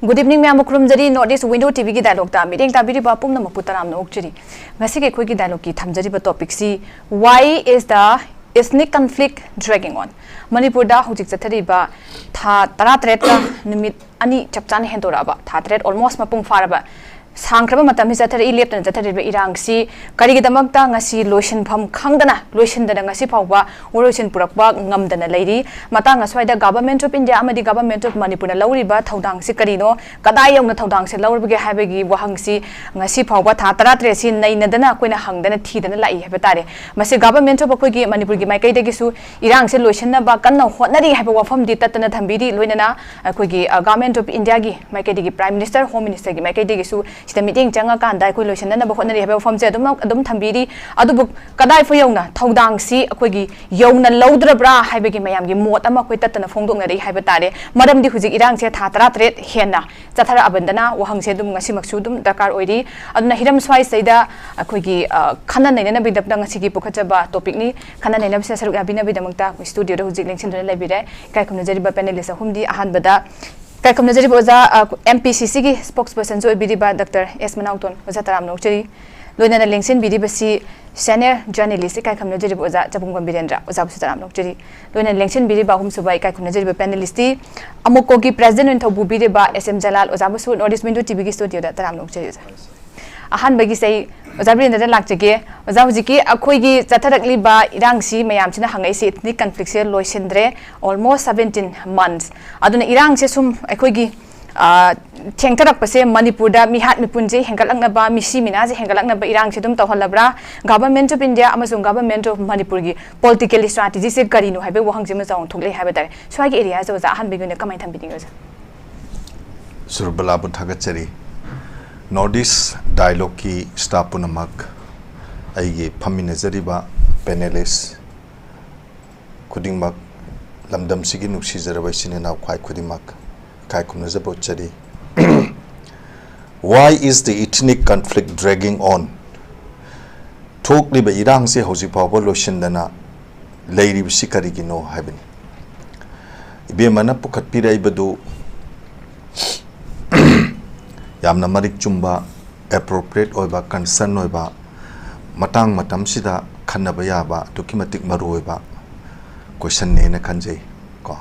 Good evening, Ma'am. Kurumjari Northeast Window TV ki dialogue ta meeting ta biri ba pumna maputanam na okchiri. Ngasi ke khoi ki dialogue ki thamjari ba topic si why is the ethnic conflict dragging on? Manipur da hujik chathari ba tha taratret ka nimit ani chapchan hendora ba tha tret almost mapung fara ba Sangkraba matam hi chathari leptan chathari ba irang si kari gi damak ta ngasi lotion pham khangdana lotion dana ngasi phawba orosin purakba ngamdana leiri matang aswai da government of India amadi government of Manipur na lauri ba thodang si karino kadai yong na thodang se lauri ge habegi wahang si ngasi phawba tha taratre si naina dana koina hangdana thidana lai haba tare masi government of koi gi Manipur gi maikai dagi su irang se lotion na ba kanna hotnari haba wafam di tatana thambiri loinana koi gi government of India gi maikai dagi prime minister home minister gi maikai dagi su sida meeting changa kan dai koi lotion na ba hotnari haba wafam se adum thambiri adu kadai fo yongna thodang si koi gi yongna laudra bra habegi mayam gi mot ama koi tatana phongdong na ri haba tare maram di hujik irang se tha taratret hena chathara abandana wahang se dum ngasi maksu dum dakar oiri aduna hiram swai saida koi gi khana naina bi dapna ngasi gi pokhacha topic ni khana naina bisa saruk abina bi damangta studio ro hujik lengsin dona labire kai khumna jari ba panelist humdi ahan bada kai khumna jari boza MPCC gi spokesperson jo bidi ba Dr. S Manaoton boza taram no chiri loina na lengsin bidi basi senior journalist kai khumna jari boza chapungam Birendra boza boza taram no chiri loina lengsin bidi ba hum subai kai khumna jari ba panelist AMMOCOC gi president thobu bidi ba SM Jalal boza bosu Northeast Window TV gi studio da taram no chiri ahan bagi sei Birendra da lakjage boza hujiki akhoi gi chatharakli ba irang si mayam china hangai si ethnic conflict se loisindre almost 17 months aduna irang se sum akhoi gi thengtarak pase Manipur da mihat mipunje hengalakna ba misi mina je hengalakna ba irang se dum tawhalabra government of India amasung government of Manipur gi political strategy se karino haibe wahang jema jaung thokle haibe dare swai gi area jo ja han begune kamai thambiding jo Surbala Mairembam Northeast dialogue ki staff punamak aigi phaminajariba panelists kudingmak lamdam sigi nuksi jarabai sinena khwai kudingmak kai khumnajabo chari why is the ethnic conflict dragging on thokli ba irang se hoji pawbo loshindana leiri bisikari gino habin ibe mana pukhat pirai badu yamna marik chumba appropriate oiba concern oiba matang matam sida khanaba yaba documentic maru oiba question ne na khanjai ko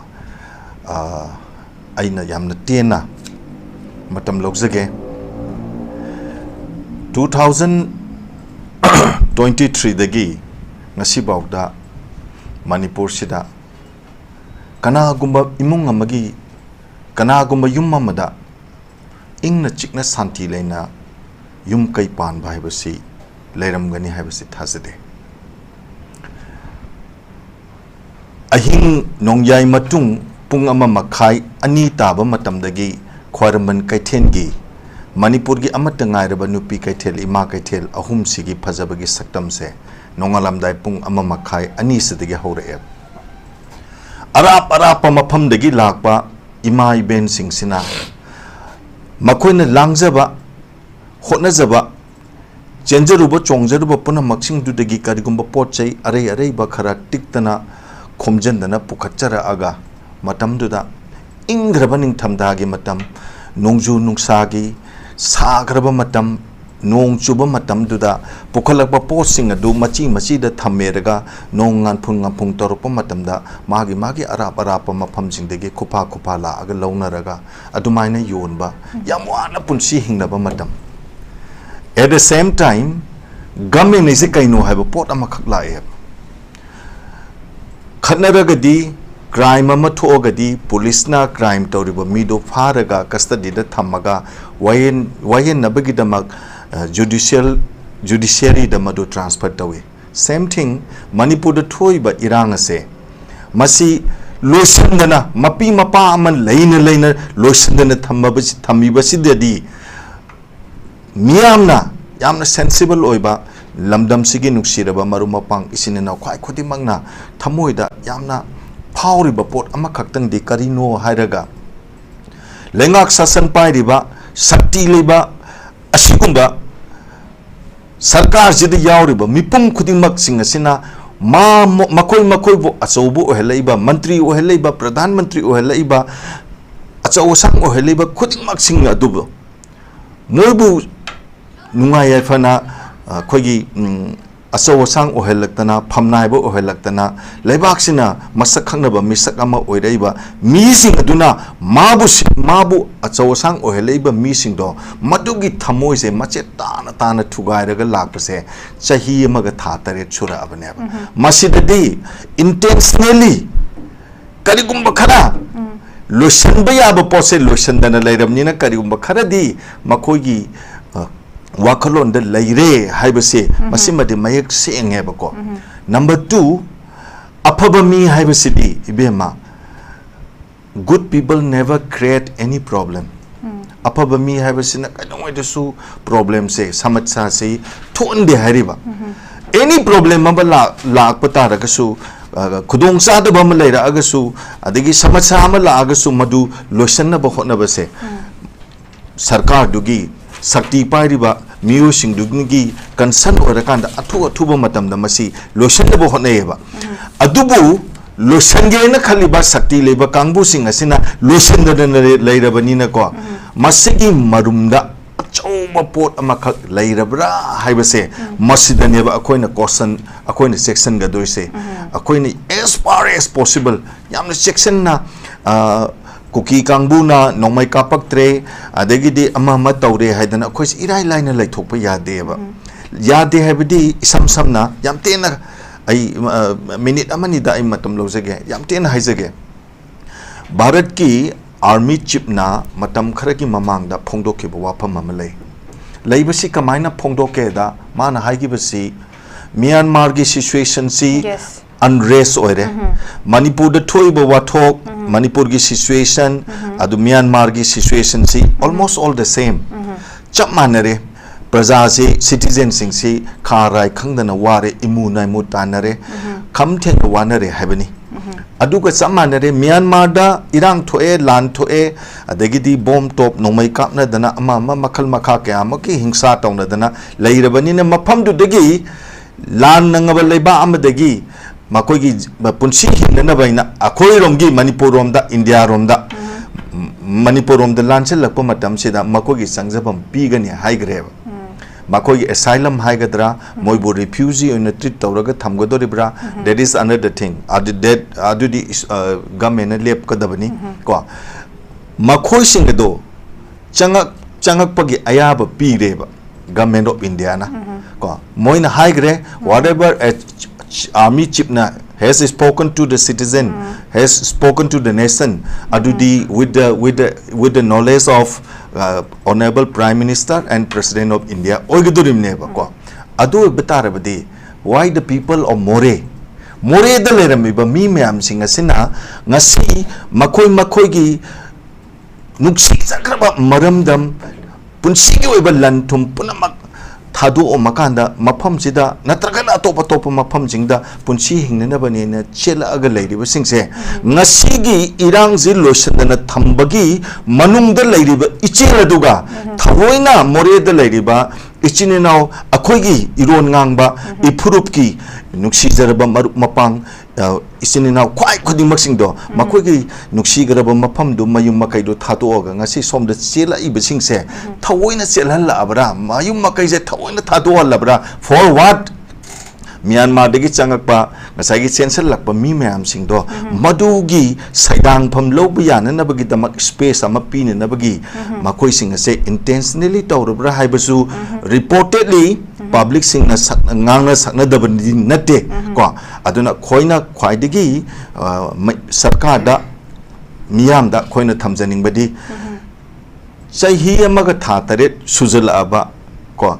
aina yamna tena matam logjage 2023 dagi ngasi bawda Manipur sida kana gumba imung amagi kana gumba yum amada ingna chikna santi leina yum kai pan bai basi leiram gani hai basi thasade ahing nongyai matung pung ama makhai ani taba matam dagi khwarman kaithen gi Manipur gi amata ngai raba nupi kaithel ima kaithel ahum sigi phajabagi saktam se nongalam dai pung ama makhai ani sidagi hore arap mafam dagi lakpa imai ben singsina makoina langjaba hotnajaba chenjaruba chongjaruba puna maksing dudagi karigumba potchai arei ba khara tiktana khomjandana pukhatchara aga matam duda ingraba ningthamda gi matam nongju nungsagi sagraba matam nongchuba matam duda pukhalakba posing adu machi da thameraga nongan phung torpa matamda magi arap mafamsingdagi khupa la aga launaraga adumaina yonba yamwana punsi hingnaba matam at the same time government is kaino haiba pot amakhak lae khatnaragadi crime ama thogadi police na crime tawriba mido faraga custody da thamaga wayen nabagi damak judiciary da madu transfer tawe same thing Manipur da thoi ba irang ase masi loisandana mapi mapa aman leina loisandana thammi basi dadi yamna sensible oiba lamdam sigi nuksiraba maru mapang isinena khwai khodi mangna thamoida yamna phawri ba pot ama khaktang di karino hairaga lengak sasan pai riba sakti leba asigumba sarkar jidi yauriba mipum khudingmak singasina makoi bo achoubu ohelaiba mantri ohelaiba pradhan mantri ohelaiba achau sang oheliba khudingmak sing adubu moibu nungai yaifana khoigi achau sang ohelaktana phamnaiba ohelaktana leibaksina masak khangnaba misak ama oiraiba mising aduna mabu achau sang ohelaiba mising do madugi thamoi se mache tana thugairaga lakpase chahi amaga tha tare chura abaneba masidadi intentionally karigumba khara lotion ba yaba pose lotion dana lairamnina karigumba khara di makoigi wakalon da laire haibase masimadi mayak sengeba ko number 2 apaba mi haibase di ibema good people never create any problem apaba mi haibase na kadongoi dasu problem se samatsa se thonde hariba any problem mabala la patara kasu khudong sa da bam leira agasu adigi samatsa amala agasu madu lotion na ba hotna base sarkar dugi sakti pairiba miyo singdugni concern orakanda athu matamda masi lotion da hotnayeba adubu lotion ge na khaliba sakti leba kangbu sing asina lotion da leirabani na ko masigi marumda achauba pot amakak leirabra haibase masidaneba akoina caution akoina section ga doise akoina as far as possible yamna section na Kuki Kangbuna, no my kapak tray, Adegidi Amama Taure had an acquis irai line like Topa Yadeva. Yade Habidi, Samna, Yamtena, a minute amanida imatum losage, Yamtena Haizage. Baratki, Army Chipna, Matam Karaki Mamanga, Pongdoki Wapa Mamale. Labasi Kamina Pongdokeda, Mana Haigibasi, Myanmar situation see. Yes. Unrest oire Manipur the thoiba wathok Manipur gi situation adu Myanmar gi situation si almost all the same chap manare praja si citizen sing si kharai khangdana ware imunai mutanare khamtheng wanare habani aduga chap manare Myanmar da irang thoe lan thoe adagidi bomb top nomai kapna dana ama makhal makha kya amaki hingsa tawna dana leirabani na mafam du dagi lan nangaba leiba amadagi Makogi punsi hinna baina akoi romgi Manipur romda India romda Manipur romda lansel lakpa matam sida makogi sangjabam pigani haigreba makogi asylum haigadra moibo refugee on a treat tawraga thamgodoribra that is another thing adu di government lep kadabani ko makoi singdo changak pagi ayaba pireba government of India na ko moina haigre whatever Army Chipna has spoken to the citizen, has spoken to the nation, adudi with the knowledge of Honorable Prime Minister and President of India. Oigadurim neba ko. Adu betarabadi. Why the people of More the leramiba mi meam singa sina ngasi makoi gi nuksi sakraba maramdam punsigi oiba lantum punamak Thadu o makanda mapam sida natragana topa mapam jingda punchi hingnana banena chela aga leiriba singse ngasigi irang ji loisandana thambagi manungda leiriba ichela duga thawoina moreda leiriba ichininau akoigi iron ngangba ipurupki nuksijaraba mapang ichininau kwai khudingmak singdo makoigi nuksigaraba mapamdu mayum makaido thatoga ngasi somda chela iba singse thawoina chelhalla abra mayum makai je thawoina thatohalla abra for what Myanmar dagi changakpa ngasagi censor lakpa mi mayam singdo madugi saidang pham lobu yana nabagi damak space ama pine nabagi makoi singa se intentionally tawrabra haibasu reportedly public singna ngangna sakna dabani natte ko aduna khoina khwaidagi sarkar da miyam da khoina thamjaning badi chahi amaga tha taret sujal aba ko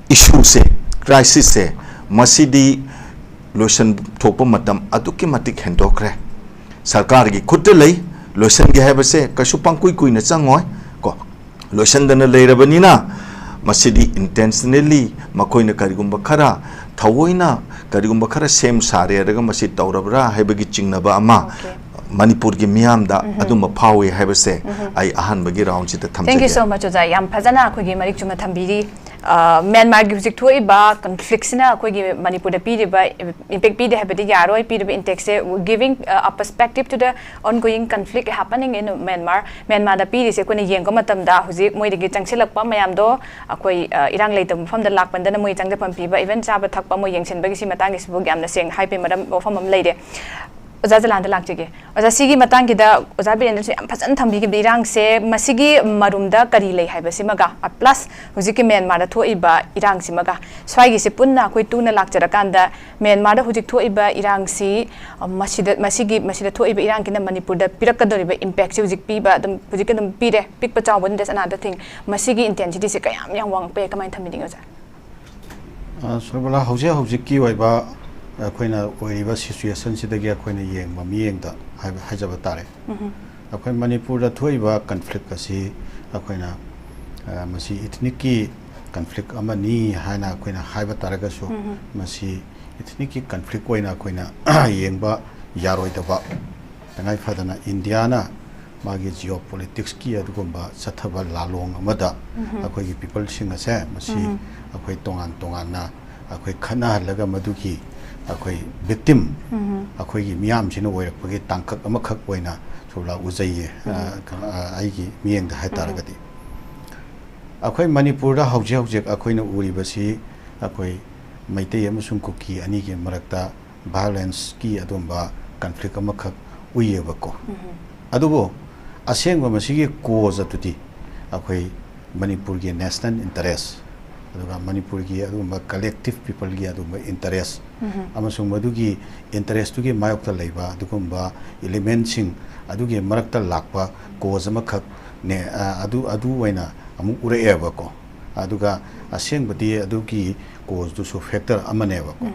issue se crisis se Masidi lotion thopa matam aduki matik hendokre sarkar gi khutta lei lotion gi habase kasu pangkui kui na changoi ko lotion dana leirabani na masidi intentionally makoina karigumba khara thawoina karigumba khara sem sare raga masi tawrabra haibagi chingnaba ama Manipur gi miyam da aduma phawi habase ai ahan bagi round chita thamje Thank you so much Oja yam phajana khoi gi marik chuma thambiri Myanmar gi hujik thoi ba conflict sina koi gi Manipur da pi ba impact pi de habiti yaroi pi de index se giving a perspective to the ongoing conflict happening in Myanmar da pi se koi yeng ko matam da hujik moi de gi changsilak pa mayam do koi irang leitam pham da lak pan da moi changda pam pi ba even cha ba thak pa moi yeng sin ba gi si matang gi sibu gyam na seng hai pe madam ofam am leide Oza Jalal lak jige Oza sigi matang ki da Oza Birendra se amphazan thambi gi irang se masigi marumda kari lei hai ba simaga plus hujik ki Myanmar da thoi ba irang simaga swai gi se punna koi tuna lak jara kanda Myanmar da hujik thoi ba irang si masida thoi ba irang ki na Manipur da pirak ka dori ba impact se hujik pi ba dum hujik ka dum pi de pik pa chaw bon des another thing masigi intensity se kayam yang wang pe kamai thambi ding Oza Surbala hujik ki wai ba akoina oiriba situation sidagi akoina yengba miyengda hajaba tare akoi Manipur da thoiba conflict asi akoina masi ethnic ki conflict amani haina akoina haiba taraga su masi ethnic ki conflict oina akoina yengba yaroi daba tangai phadana India na magi geopolitics ki adugumba sathaba lalong amada akoi gi people sing ase masi akoi tongan na akoi khana halaga maduki akoi victim akoi gi miyam sino oirak pagi tangkak amakak oina sola uzai ai gi miyeng da haitaragadi akoi Manipur da hojek akoi na uri basi akoi maitei amasung kuki ani gi marakta violence ki adumba conflict amakak uyeba ko adubo asengba masigi cause atuti akoi Manipur gi national interest aduga Manipur gi adumba collective people gi adumba interest amasung madugi interest tugi mayokta leiba adugumba elements sing adugi marakta lakpa cause amakak ne adu waina amu ureeba ko aduga asengbadi adugi cause du so factor amaneba ko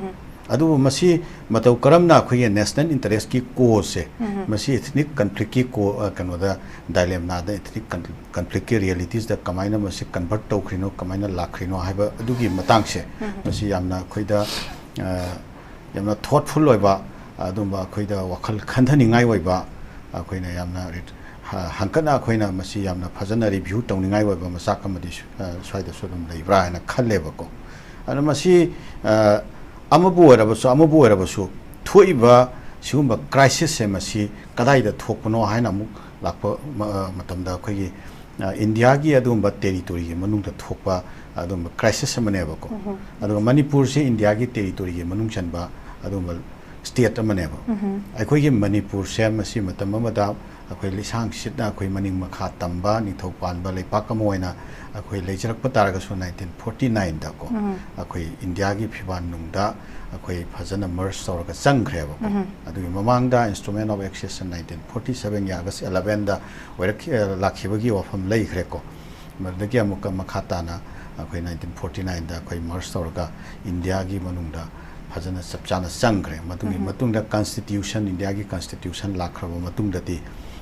adu masi matau karamna khoye national interest ki cause masi ethnic conflict ki ko kanoda dilemma da ethnic conflict ki realities da kamaina masi convert to khrino kamaina lakrino haiba adugi matang se masi yamna khoida yamna thoughtful oiba adumba khoida wakhal khandhani ngai oiba khoina yamna hankana khoina masi yamna phajana review tawni ngai oiba masak amadi swaida sodum leibra haina khalleba ko ana masi amabu erabasu thoiba sigumba crisis se masi kadai da thokpano haina mu lakpa matamda khogi India gi adumba territory gi manung da thokpa adumba crisis amaneba ko adumba Manipur se India gi territory gi manung chanba adumba state amaneba akhoi gi Manipur se masi matam amada akhoi lisang sitna akhoi maning makha tamba nithau panba leipak amoina akhoi leijarak pataraga so 1949 da ko akhoi India gi phiban nungda akhoi phajana merge tawraga changreba ko adugi mamangda instrument of accession 1947 ya August 11 da werak lakhibagi wafam leikhre ko madagi amuka makhatana akhoi 1949 da akhoi merge tawraga India gi manungda phajana chapchana changre madugi matungda constitution India gi constitution lakhraba matungda ti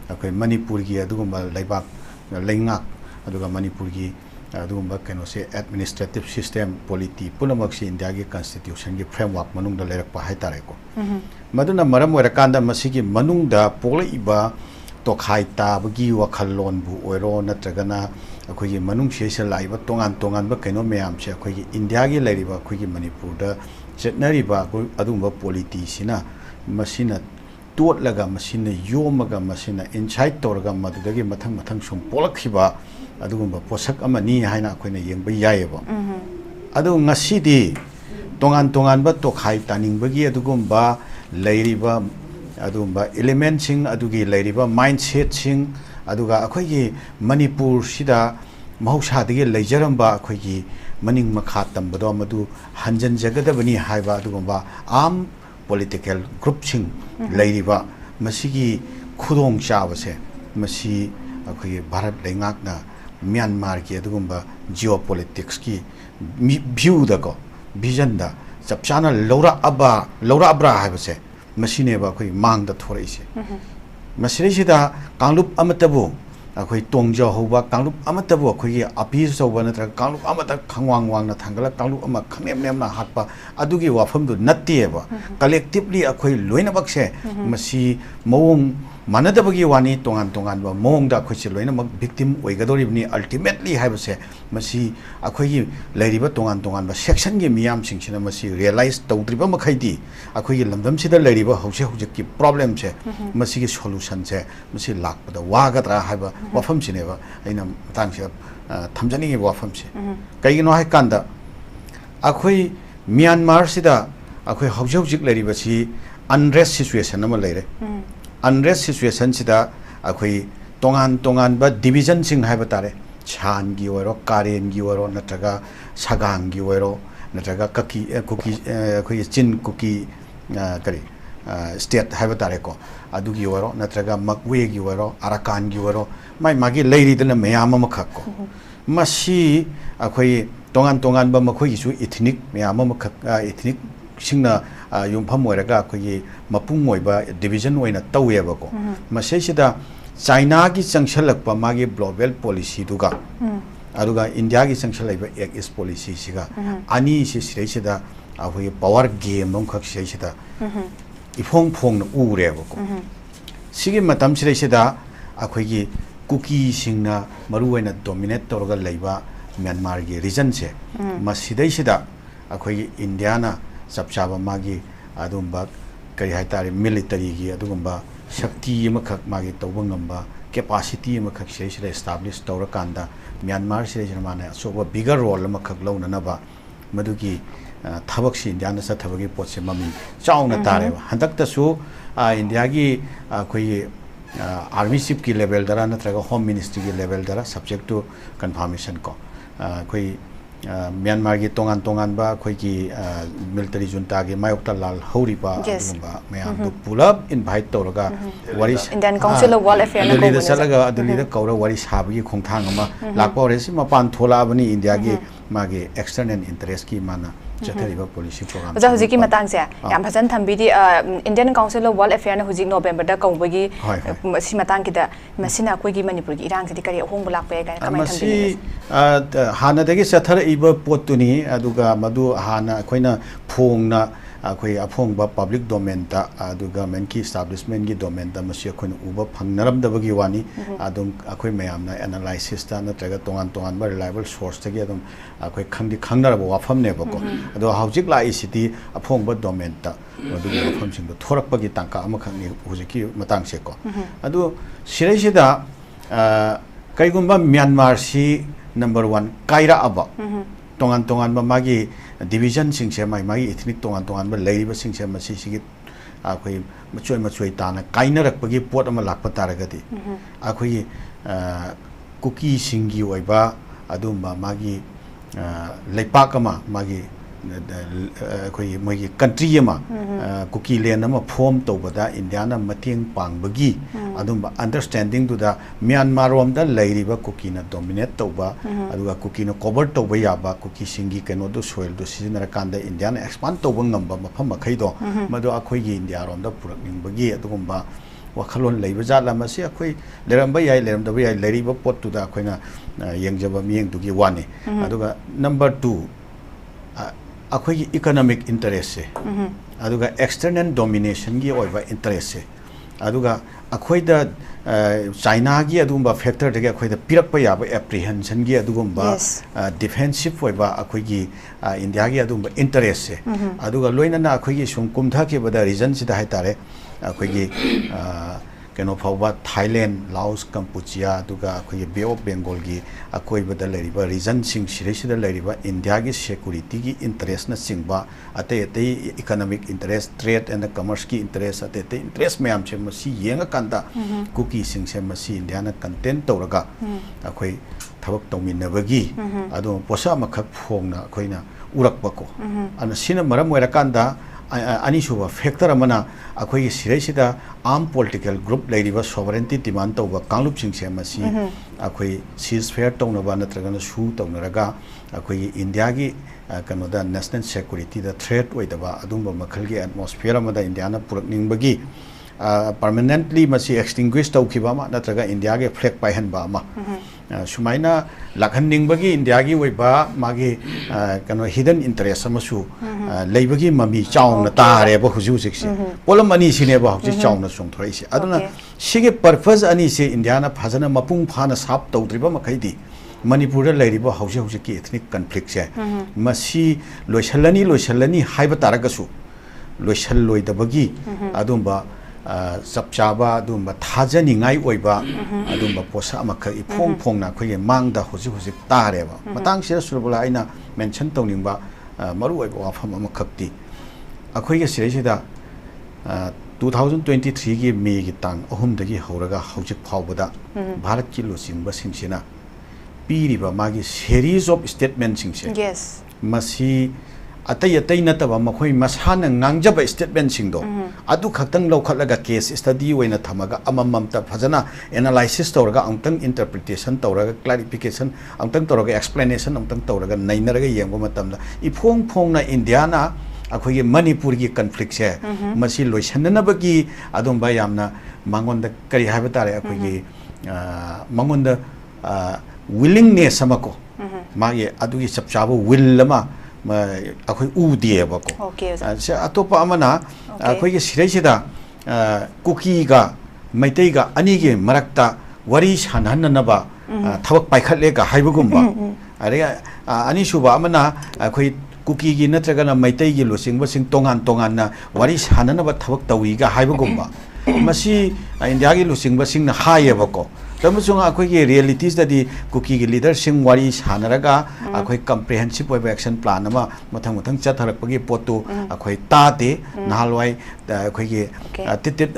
akhoi Manipur gi adugumba leibak leingak aduga Manipur gi adugumba keno se administrative system polity punamak si India gi constitution gi framework manung da lerak pa haitare ko maduna maram werakanda masigi manung da polaiba tokhai ta bagi wakhallon bu oiro natragana akhoi gi manung se se laiba tongan ba keno meyam se akhoi gi India gi leiriba akhoi gi Manipur da chetnariba adugumba polity sina masina tot laga masina yomaga masina insight torga madudagi mathang sum polakhiba adugumba posak amani haina akoina yengba yayeba adu ngasidi tongan ba tokhai taning bagi adugumba leiriba adugumba elements sing adugi leiriba mindset sing aduga akoigi Manipur sida mahausa dagi leijaramba akoigi maning makha tambado madu hanjan jagadabani haiba adugumba am political group sing leiriba masigi khudong chabase masi akhoi Bharat leingakna Myanmar ki adugumba geopolitics ki view da ko vision da chapchana laura abra haibase masine ba akhoi mang da thorai se masire sida kanglup amatabu akhoi tongja hoba kanglup amatabu akhoi api soba natra kanglup amata khangwang wang na thangala kanglup ama khangnem nem na hatpa adugi wafam du natte ba collectively akhoi loina bakse masi mawong मानदबगी वानी तोंगान तोंगान बा मोंगदा अखोइसे लोइनमक victim ओइगदोरिबनी ultimately हाइबसे मसी अखोइगी लैरिबा तोंगान तोंगान बा section गे मियाम सिंगसिना मसी realise तौद्रिबा मखैदी अखोइगी लमदम सिदा लैरिबा हौसे हौसे की problem से मसी की solution से मसी लाकपदा वागदरा हाइबा वाफम सिनेबा आइना तांगसे थमजनिगे वाफम से कइगिनो हाइ कांदा अखोइ म्यांमार सिदा अखोइ हौसे हौसे लैरिबसी अनरेस्ट सिचुएशन अमा लैरे अनरेस्ट सिचुएशन सिदा अखोइ तोंगान तोंगान बा डिवीजन सिंग हाइबा तारे छान गी ओरो कारेन गी ओरो नत्रगा सगांग गी ओरो नत्रगा ककी कुकी अखोइ चिन कुकी करी स्टेट हाइबा तारे को अदुगी ओरो नत्रगा मकवे गी ओरो अराकान गी ओरो माइ मागी लैरिदना मयाम अमा खक को मसी अखोइ तोंगान तोंगान बा मखोइ सु इथनिक मयाम अमा खक इथनिक सिंगना युमफम ओइरगा अखोइ मपुंग ओइबा डिवीजन ओइना तौयेबको मसेसिदा चाइना की चंगसलकपा मागी ग्लोबल पॉलिसी दुगा अदुगा इंडिया की चंगसलैबा एक्ट इस पॉलिसी सिगा अनि सिसिदा अखोइ पावर गेम हम खक सिदा इफोंग फोंग उरेबको सिगे मतम सिदा अखोइगी कुकी सिंगना मरुवैना डोमिनेट तौरगा लैबा म्यांमार की रीजन से मसिदैसिदा अखोइगी इंडिया ना सबचाबा मागी अदुंबा करी हाइतारे मिलिटरी की अदुंबा शक्ति अमखक मागी तौबा ngamba capacity अमखक सेसिदा एस्टैब्लिश तौर कांदा म्यांमार से माने अचोबा बिगर रोल अमखक लौननबा मदुगी थबक सी इंडिया ना सथबगी पोसे ममी चाउना तारे हंदक्तसु इंडिया की कोई आर्मी चीफ की लेवल दरा नत्रगा होम मिनिस्ट्री की लेवल दरा सब्जेक्ट टू कंफर्मेशन को कोई म्यांमार की तोंगान तोंगान बा कोई की मिलिटरी जुंता के मायोक्ता लाल हौरीबा अदुबा मयाम दु पुलब इनवाइट तौरगा वारी Indian council of world affair Delhi दा चलगा दिल्ली दा कौरा वारी साबगी खोंथांग अमा लाकपा रेसि मपान थोलाबनी इंडिया की मागे एक्सटर्नल इंटरेस्ट की माना चथरिबा पॉलिसी प्रोग्राम ओजा हुजी की मतंग से याम भजन थंबीदी Indian council of world affair ने हुजी नवंबर दा कौबगी मसी मतंग किदा मसिना कोई की मणिपुर की इरांग से करी अहोंग बुलाक पे गाय कमाई थंबी मसी हाना दगी चथर इबा पोतुनी अदुगा मदु हाना कोइना फोंगना अखोई अफोंगबा पब्लिक डोमेन ता गवर्नमेंट की एस्टैब्लिशमेंट की डोमेन ता मसी अखोइन उबा फंगनरमदबगी वानी अदुम अखोइ मयामना एनालाइसिस ता नत्रगा तोंगान तोंगान बा रिलायबल सोर्स तगी अदुम अखोइ खंगदि खंगनरबा वाफम नेबको अदो हाउजिक लाई सिटी अफोंगबा डोमेन ता अदुगी वाफम सिंग थोरकपगी तांका अमखंगनि हुजिकी मतंग से को अदो सिरैसिदा कइगुंबा म्यांमार सी नंबर 1 काइरा अबा तोंगान तोंगान बा मागी डिवीजन सिंगसे माई इथनिक तोंगान तोंगान बा लैरिबा सिंगसे मसी सिगी आखोइ मचोय ताना काइनरकपगी पोट अमा लाकपा तारगदि आखोइ कुकी सिंगी ओइबा अदुंबा मागी लैपाक अमा मागी अखोइ मोगी कंट्री अमा कुकी लैंड अमा फॉर्म तौबदा इंडिया ना मतेंग पांगबगी अदुंबा अंडरस्टैंडिंग दुदा म्यांमार रोम दा लैरिबा कुकी ना डोमिनेट तौबा अदुगा कुकी ना कवर तौबा याबा कुकी सिंगी कनो दो सोइल दो सिजनर कांदा इंडिया ना एक्सपांड तौबा ngamba मफम मखैदो मदो अखोइगी इंडिया रोम दा पुरकनिंगबगी अदुगुंबा वखलोन लैबा जाला मसी अखोइ लेरमबा याय लेरमदबा याय लैरिबा पोट तुदा अखोइना यंगजबा मियंग दुगी वाने अदुगा नंबर 2 अखोई इकोनॉमिक इंटरेस्ट से अदुगा एक्सटर्नल डोमिनेशन की ओइबा इंटरेस्ट से अदुगा अखोइदा चाइना की अदुगुंबा फैक्टर दगे अखोइदा पिरकपा याबा एप्रीहेंशन की अदुगुंबा डिफेंसिव ओइबा अखोइगी इंडिया की अदुगुंबा इंटरेस्ट से अदुगा लोइनना अखोइगी सुम कुमथा के बदा रीजन सिदा हाइतारे अखोइगी कनो फाउबा थाईलैंड लाओस कंपुचिया दुगा अखोई बे ऑफ बेंगल की अकोइबदा लैरिबा रीजन सिंग सिरेसिदा लैरिबा इंडिया की सिक्योरिटी की इंटरेस्ट न सिंगबा अते अते economic interest trade and commerce की इंटरेस्ट अते अते इंटरेस्ट मैम से मसी येंगा कांदा कुकी सिंग से मसी इंडिया न कंटेंट तौरगा अखोई थबक तौमिनबगी अदो पोसा मखक फोंगना अखोइना उरकपको अन सिना मरम ओइरकांदा अनिसुबा फैक्टर अमना अखोई सिरैसिदा आर्म पॉलिटिकल ग्रुप लैरिबा सोवरेंटी डिमांड तौबा कांगलुप सिंगसे मसी अखोई सीज फेयर तौनबा नत्रगना सु तौनरगा अखोई इंडिया की कनोदा नेशनल सिक्योरिटी दा थ्रेट ओइदबा अदुंबा मखल की एटमॉस्फेयर अमदा इंडिया ना पुरकनिंगबगी परमानेंटली मसी एक्सटिंग्विश तौखिबा मा नत्रगा इंडिया के फ्लैग पाइहनबा मा sumaina lakhaning bagi India gi weba magi kano hidden interest amasu leibagi mami chaung na tare ba huju siksi polam ani sine ba huju chaung na song thoi si aduna sige purpose ani se India na phajana mapung phana sap tawdriba makhaidi Manipur lairiba hausi hausi ki ethnic conflict se masi loisalani haiba taragasu loisal loidabagi adumba sapchaba adumba thajani ngai oiba adumba posa amakha iphong phongna khoye mangda hoji tareba matang sira surbala aina mention tawningba maru oiba wafam amakhakti akhoye siresida 2023 gi May gi tang ahum dagi horaga hojik phawbada Bharat ki losingba singsina piriba magi series of statements singse yes masi atai nataba makhoi masana ngangjaba statement singdo adu khaktang lokhatlaga case study oina thamaga amamamta phajana analysis tawraga amtang interpretation tawraga clarification amtang tawraga explanation amtang tawraga nainaraga yengba matamda iphong phongna Indiana akhogi Manipur gi conflict se masi loisananabagi adumba yamna mangonda kari haiba tare akhogi mangonda willingness amako magi adugi sapchabo will lama akhoi udieba ko se atopa amana akhoi ge sireisida cookie ga maitei ga ani ge marakta wari sanhananaba thabak paikhatle ga haibugumba are ani suba amana akhoi cookie gi natraga na maitei gi losingba sing tongan na wari sanhanaba thabak tawi ga haibugumba masi India gi losingba sing na hayeba ko tamusung akhoi ge realities dadi cookie gi leader sing wari sanaraga akhoi comprehensive web action plan ama mathang chatharakpagi potu akhoi tate nahalwai akhoi ge titit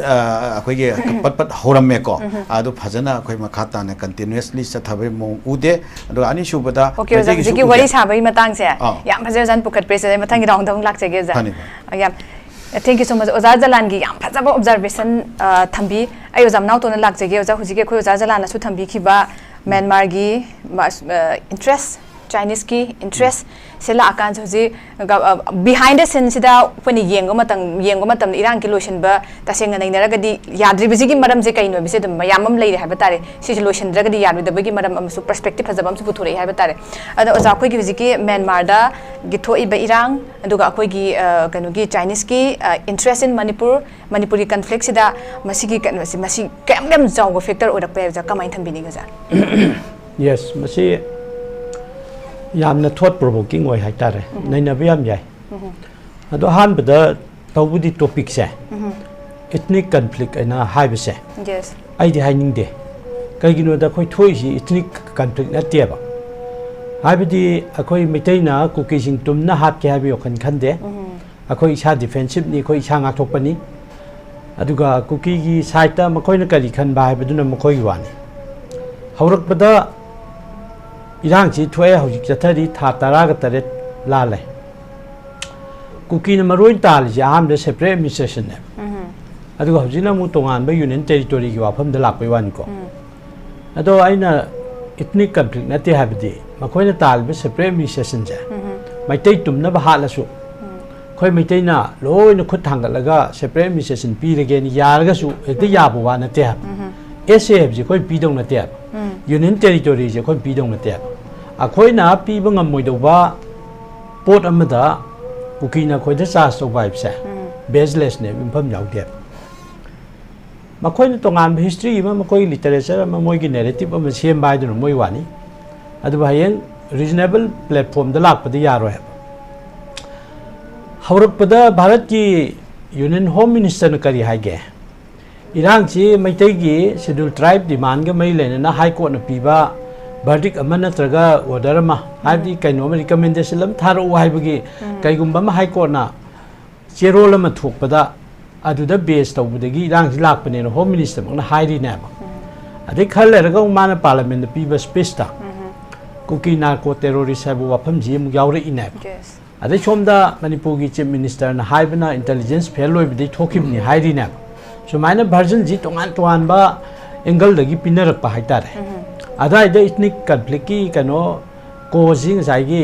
akhoi ge pat horamme ko adu phajana akhoi makhata na continuously chathabai mo ude adu ani subada okay ji wari sabai matang se yam phajal jan pukhat president mathang gi round dong lakche ge ja yam thank you so much Oza Jalal gi yam phajaba observation thambi ai oza Manaoton lakche ge oza hujige khoi Oza Jalal na su thambi khiba Myanmar gi interest Chinese ki interest sela akan hoji behind the scenes da pani yengo matam Iran ki lotion ba tasenga nai naraga di yadri biji gi maram je kaino bise dum yamam leire ha batare si lotion draga di yadri da bagi maram am su perspective hazabam su puthore ha batare ada oza khoi gi biji ki Myanmar da gi thoi ba Iran aduga khoi gi kanu gi Chinese ki interest in Manipuri conflict sida masigi kan masi kam jaw factor odak pa ja kamai thambini ga ja yes masi yamna thought provoking oi haitare naina biam yai ado han bada tawudi topic se ethnic conflict ina haibe se yes ai di haining de kaigino da khoi thoi si ethnic conflict na teba haibidi akhoi mitaina cookie sing tumna hat ke habi okhan khande akhoi isa defensive ni khoi isa nga thokpani aduga cookie gi side ta makhoi na kari khan ba haibiduna makhoi wani haurak bada Irang chi thwe hojik chathari tha taraga tare lale cookie na maroin tal jam de separate administration ne adu hojina mu tongan ba union territory gi wafam da lakpai wan ko ado aina ethnic conflict na te habdi makhoi na tal ba separate administration ja mai tai tumna ba hala su khoi mai tai na loi na khut thangal laga separate administration pi rege ni yarga su ekte yabu wa na te hab SAF ji khoi pi dong na te union territory je khoi pi dong na te akhoi na pi bangam moi do ba port amada cookie na khoi da charge to vibe sa baseless ne impham yaw de makhoi na tongan history ma makhoi literature ma moi gi narrative ma sem bai du moi wani adu ba yen reasonable platform da lak pa da yaro hai haurak pada Bharat ki union home minister na kari hai ge Irang chi maitai gi schedule tribe demand ga mai lena na high court na piba verdict amana traga order ma habi kaino ma recommendation lam tharo haibagi kaigumba ma high court na cherol ma thokpada aduda base tawbudagi Irang ji lakpane no home minister ma hairi na ba ade khale raga mana parliament na piba space ta cookie narco terrorist habu wafam ji mu yawre ina ba ade chomda Manipur gi chief minister na haibna intelligence fail loi bi thokibni hairi na so maina version ji tongan ba angle dagi pinarak pa haitare ada ida ethnic conflict ki kano causing saigi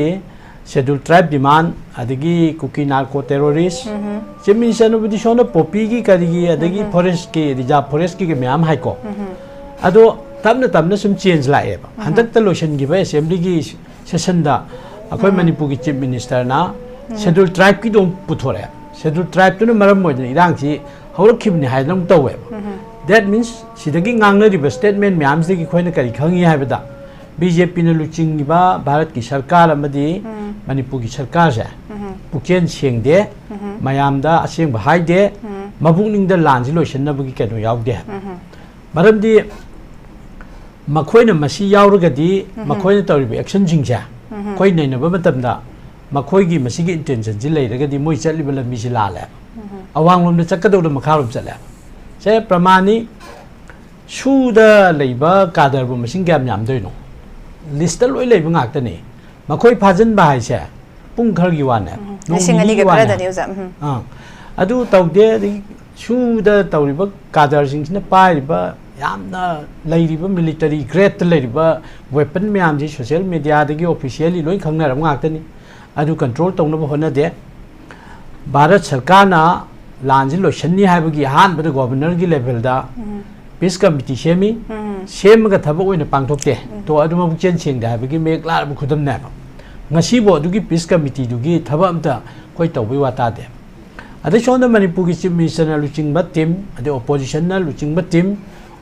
schedule tribe demand adagi cookie narco terrorist chemission obdi shona popi ki karigi adagi forest ki reserve forest ki myam haiko ado तबना sum change लाए हंदक lotion की assembly की session अखोई मणिपुर की chief minister ना schedule tribe की दो पुथोरे schedule tribe तो मरम इरांग से हौरखिबनी है तौवे दैट मीन्स सिदगी गांगनरिबा स्टेटमेंट मैम से अखोइना करी खंगी है बीजेपी ने लुचिंगिबा भारत की सरकार अमदी मणिपुर की सरकार से पुकेन सेंगदे मयामदा असेंग हाइदे मबुकनिंगदा लांजि लोइसनबगी कनो यावदे मरमदी मखोइना मसी यावरगदी मखोइना तौरिबा एक्शन जिंगजा कोई नैनबा मतमदा मखोइगी मसीगी इंटेंशन जि लेरगदी मोइ चलिबा लम्बी से लाले अवांगलोमदा चक्कदौदा मखारोम चले से प्रमाणी सूदा लेबा कादरबो मसिंग ग्याम यामदोइनो लिस्ट लोई लेबा ngaktani मखोइ फाजनबा हाइसे पुंग खरगी वाने लिसिंगनी के खरदा न्यूज अदु तौदे सूदा तौरिबा कादरसिंगसिना पाइरिबा यामना लेरिबा मिलिटरी ग्रेड लेरिबा वेपन म्याम जी सोशल मीडिया दगी ऑफिशियली लोई खंगनरम ngaktani अदु कंट्रोल तौनबो होनदे भारत सरकार ना लांजि लोइसन्नी हाइबगी हानबद गवर्नर की लेवल दा पीस कमिटी सेमी सेमगा थबक ओइना पांगथोकते तो अदुमा बुचेन सेंगदे हाइबगी make लारब खुदमना ngasibo adugi peace committee dugi thaba amta koi tawbi watade ade shonda manipur ki chief minister na luchingba team ade opposition na luchingba team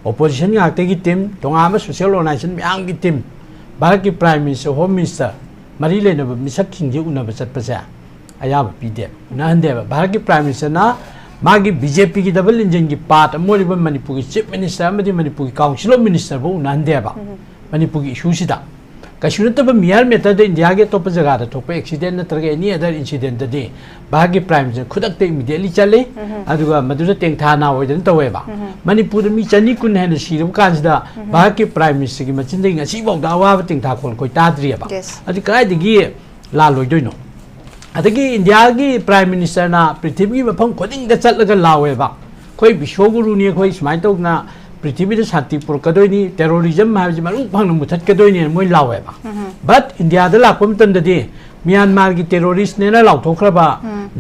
opposition ngakte gi team tongama social organization myang gi team bharat ki prime minister home minister mari le na misak khingje unaba chatpasa ayaba pide na hande bharat ki prime minister na magi BJP ki double engine ki part amoliba manipur ki chief minister amadi manipur ki council of minister bo na hande ba manipur ki issue sida कशुनतब मियार method India के top जगह थोप accident नत्रग any other incident दे बागी prime minister खुदक immediately चले अदुगा मदुदा तेंगथाना होइदन तवेबा मणिपुर मी चनी कुन हेन सिरब कांसदा बागी prime minister की मचिन दे ngasi बौदा अवाब तेंगथा खोल कोई ताद्रियबा अदि कायदगी लालोइदोइनो अदगी इंडिया की प्राइम मिनिस्टर ना पृथ्वी की मफम खोदिंग द चलगा लावेबा कोई विश्वगुरु ने कोई स्माइ तोना पृथ्वी शांति पुरकदोनी टेरोरिज्म है मरुंग फंग मुथटकदोनी मोइ लावेबा बट इंडिया द लापम तंददि म्यांमार की टेरोरिस्ट ने लाउथोखरबा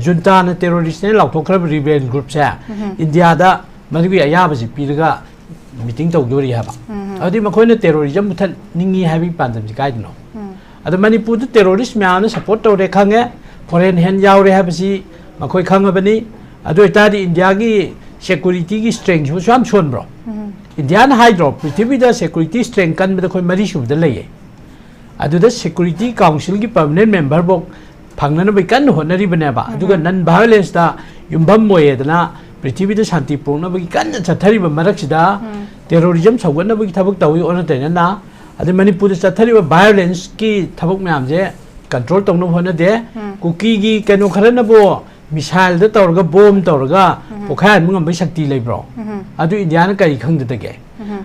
जुंता ने टेरोरिस्ट ने लाउथोखरबा रिबेल ग्रुप से इंडिया दा मदुगी अयाबसि पीरगा मीटिंग तौदोरी हबा अदि मखोइना टेरोरिज्म मुथट निंगी हाबि पांदम जि काइदनो अद मणिपुर द टेरोरिस्ट म्यान सपोर्ट तौरे खंगे फॉरेन हैंड यावरे हाबसि मखोइ खंगबनी अदो इतादि इंडिया की security की strength जो शाम छोन ब्रो इंडिया ना हाइड्रो पृथ्वी दा security strength कन में तो कोई मरी शुभ दल ये अदुदा security council की permanent member बोक फंगना भी कन हो नरी बने बा अदुगा non violence दा युम्बम मोये दना पृथ्वी दा शांति पूर्ण भी कन चथरी बमरक सिदा terrorism सवगन भी थबक तवी और तेना ना अदे मणिपुर दा चथरी violence की थबक में आमजे control तोंनो होने दे कुकी की कनो खरन बो मिसाइल द तौरगा बॉम्ब तौरगा पोखान मुंगम बै शक्ति लेब्रो अदु इंडिया ना कई खंगदगे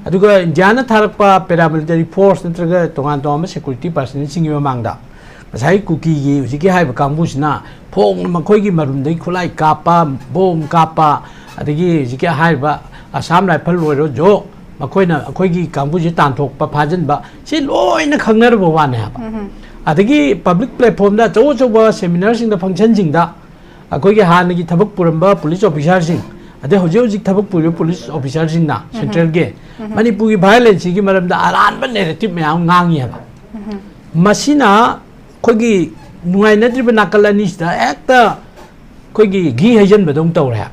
अदुगा इंडिया ना थारकपा paramilitary force नत्रगा तोगान तोमा security personal सिंगी मांगदा Masai cookie गी हुजिकी हाइब कांगबुसना फोंग मखोइगी मरुमदै खुलाई कापा बॉम्ब कापा अदगी जिके हाइबा आसाम राइफल लोरो जो मखोइना अखोइगी कांगबुजी तानथोकपा फाजनबा सि लोइना खंगनरबो वाने हाबा अदगी पब्लिक प्लेटफॉर्म दा चौ चौबा सेमिनार सिंग दा फंक्शन सिंग दा अखोई हान की थबक पुरंबा पुलिस ऑफिसर सिंह अदे हजे हजे थबक पुर पुलिस ऑफिसर सिंह ना सेंट्रल के मणिपुर की वायलेंस की मरम दा अरानब नेरेटिव म्याम ngangi हबा मसिना खोगी नुआइनद्रिब नाकलनिसदा एकता खोगी घी हजन बदों तौरे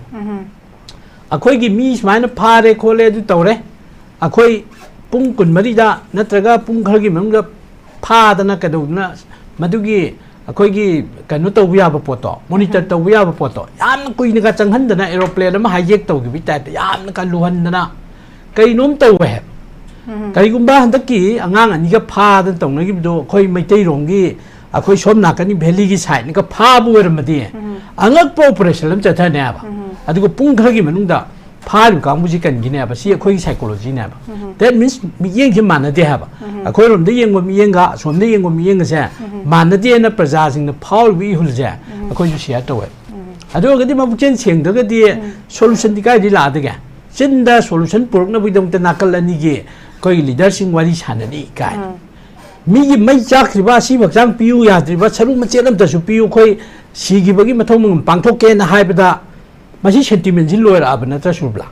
अखोगी मी स्माइन फारे खोले दु तौरे अखोई पुंग कुनमरी दा नत्रगा पुंग खरगी मंगा फादना कदौना मदुगी अखोगी कनो तौब याब पोतो मॉनिटर तौब याब पोतो याम कुइना का चंगहंदना एरोप्लेन अमा हाइजेक तौगी टाइप याम का लुहंदना कईनोम तौबे है कईगुंबा हंदकी अंगांग अनिगा फादन तौनगिबदो अखोई मैतै रोंगी अखोई सोम नाकनी वैली की साइड का फाबु वरमदी अंगक ऑपरेशन लम चथनेबा अदुगो पुंग खरगी मनुंगदा फार कांगबुजी कनगिनेबा सी अखोई साइकोलॉजी नेबा दैट मीन्स मियेंग जे मानदे हाबा अखोई रोमदे येंगो मियेंगा सोमदे येंगो मियेंगा से मानदे न प्रजा सिंग न फाउल वी हुलजे अखोई जो शेयर तोवे अदुगदी मबुचेन सेंगदगदी सॉल्यूशन दिकाय दि लादगे चिंदा सॉल्यूशन पुरकना बिदमते नाकल अनिगे कोई लीडर सिंग वाली साननी काय मीगी मई चाखरिबा सी बक्सांग पियु याद्रिबा सरु मचेलम तसु पियु खोई सीगिबगी मथौम पांथोके न हाइबदा मसी सेंटिमेंट जि लोयर अब नत्र सुबला